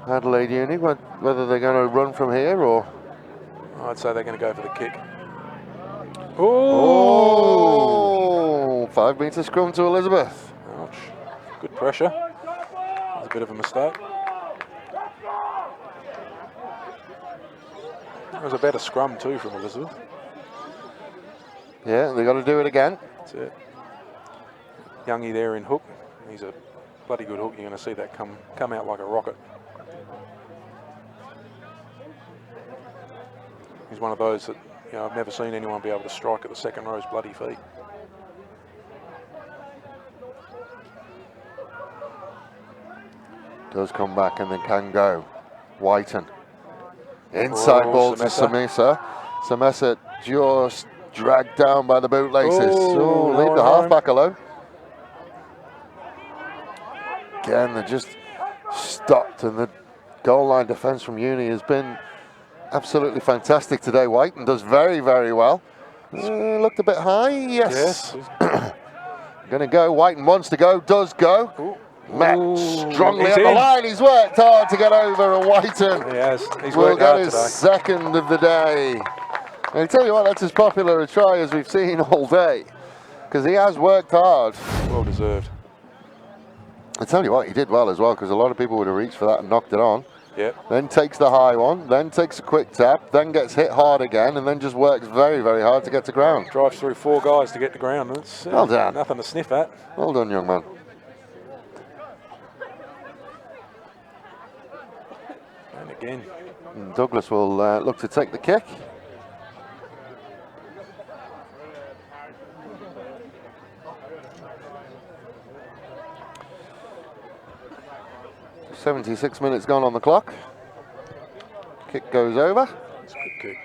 Adelaide Uni, whether they're going to run from here or... I'd say they're going to go for the kick. Oh! 5 metre scrum to Elizabeth. Ouch. Good pressure. That's a bit of a mistake. It was a better scrum too from Elizabeth. Yeah, they got to do it again. That's it. Youngie there in hook. He's a bloody good hook. You're going to see that come out like a rocket. He's one of those that, you know, I've never seen anyone be able to strike at the second row's bloody feet. Does come back and then can go. Whiten. Inside ball to Samesa. Samesa just dragged down by the bootlaces. Oh, leave the halfback alone. Again, they just stopped, and the goal line defence from Uni has been absolutely fantastic today. Whiten does very, very well. Looked a bit high, yes. Going to go. Whiten wants to go, does go. Ooh. Met strongly at the line. He's worked hard to get over, and Whiten will get his second of the day. And I tell you what, that's as popular a try as we've seen all day, because he has worked hard. Well deserved. I tell you what, he did well as well, because a lot of people would have reached for that and knocked it on. Yep. Then takes the high one, then takes a quick tap, then gets hit hard again, and then just works very, very hard to get to ground. Drives through 4 guys to get to ground. That's well done. Nothing to sniff at. Well done, young man. And again. And Douglas will look to take the kick. .76 minutes gone on the clock. Kick goes over. It's a good kick.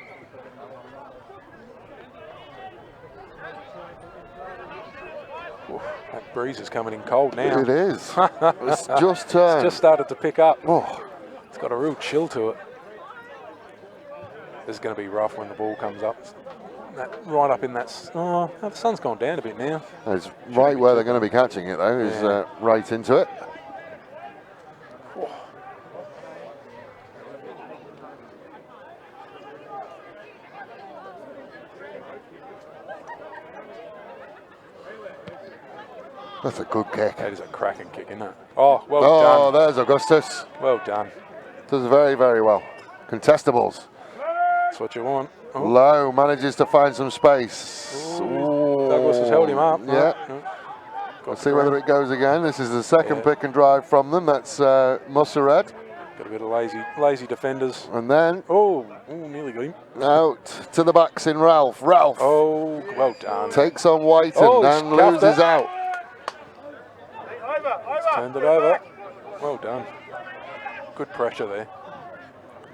Oof, that breeze is coming in cold now. It is. It's just turned. It's just started to pick up. Oh. It's got a real chill to it. This is going to be rough when the ball comes up. Right up in that. Oh, the sun's gone down a bit now. It's right where they're going to be catching it, though, is right into it. That's a good kick. That is a cracking kick, isn't it? Oh, well done. Oh, there's Augustus. Well done. Does very, very well. Contestables. That's what you want. Oh. Lowe manages to find some space. Ooh. Douglas has held him up. Yeah. No. Let's see whether it goes again. This is the second pick and drive from them. That's Musseret. Got a bit of lazy defenders. And then... nearly got him. Out to the backs in Ralph. Ralph. Oh, well done. Takes on Whiten and loses out. Turned it over. Well done. Good pressure there.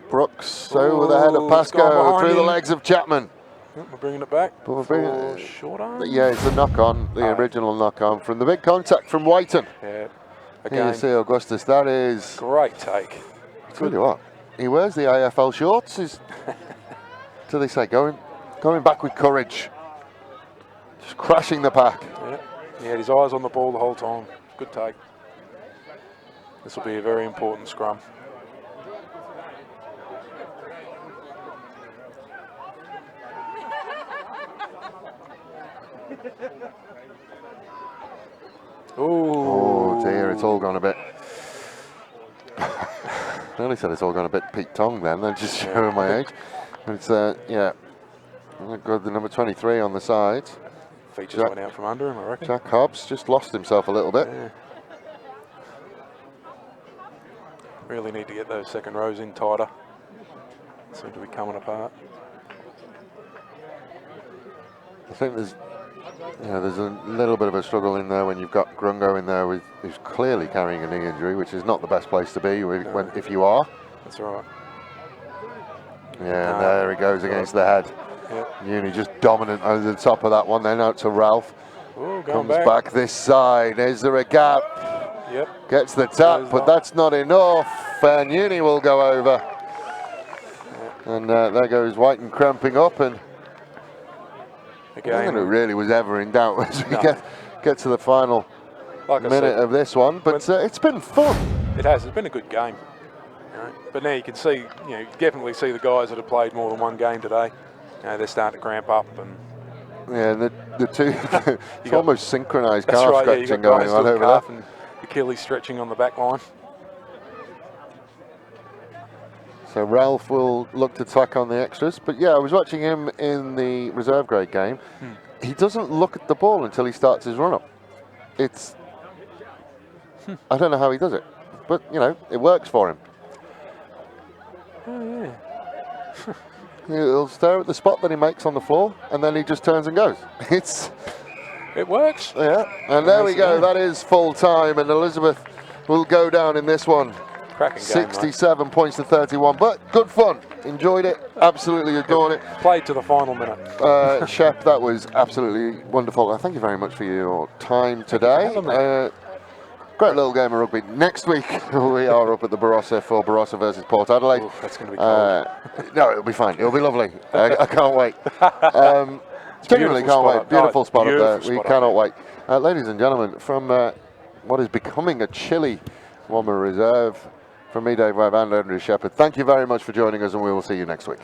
Brooks over the head of Pascoe through the legs of Chapman. We're bringing it back. But we're bringing short arm. Yeah, it's the knock on, the original knock on from the big contact from Whiten. Yeah. Again. Here you see Augustus. That is great take. I tell you what, he wears the AFL shorts. He's, do they say, going back with courage, just crashing the pack. Yeah. He had his eyes on the ball the whole time. Good take. This will be a very important scrum. Oh dear, it's all gone a bit. I nearly said it's all gone a bit Pete Tong then. They're just showing my age. It's yeah. Got the number 23 on the side. Features went out from under him, I reckon. Jack Hobbs just lost himself a little bit. Yeah. Really need to get those second rows in tighter. Seem to be coming apart. I think there's a little bit of a struggle in there when you've got Grungo in there who's clearly carrying a knee injury, which is not the best place to be if you are. That's right. Yeah, and there he goes against the head. Yep. Uni just dominant over the top of that one. Then out to Ralph. Ooh, Comes back this side. Is there a gap? Yep. Gets the tap, but that's not enough. And Uni will go over. Yep. And there goes Whiten cramping up. And again, who really was ever in doubt as we get to the final minute of this one. But it's been fun. It has. It's been a good game. But now you can see, you definitely see the guys that have played more than one game today. They're starting to cramp up, and yeah, the two it's almost synchronised calf stretching going on over there. And Achilles stretching on the back line. So Ralph will look to tack on the extras. But yeah, I was watching him in the reserve grade game. He doesn't look at the ball until he starts his run up. It's I don't know how he does it, but it works for him. Oh, yeah. He'll stare at the spot that he makes on the floor, and then he just turns and goes. It works. Yeah, and there we go. That is full time, and Elizabeth will go down in this one. Cracking game, 67 points to 31, but good fun. Enjoyed it. Absolutely adored it. Played to the final minute. Shep, that was absolutely wonderful. Thank you very much for your time today. Great little game of rugby. Next week we are up at the Barossa for Barossa versus Port Adelaide. Oof, that's going to be cold. No, it'll be fine. It'll be lovely. I can't wait. Genuinely can't wait. Beautiful spot up there. We cannot wait. Ladies and gentlemen, from what is becoming a chilly Womber Reserve, from me, Dave Webb, and Andrew Shepherd, thank you very much for joining us, and we will see you next week.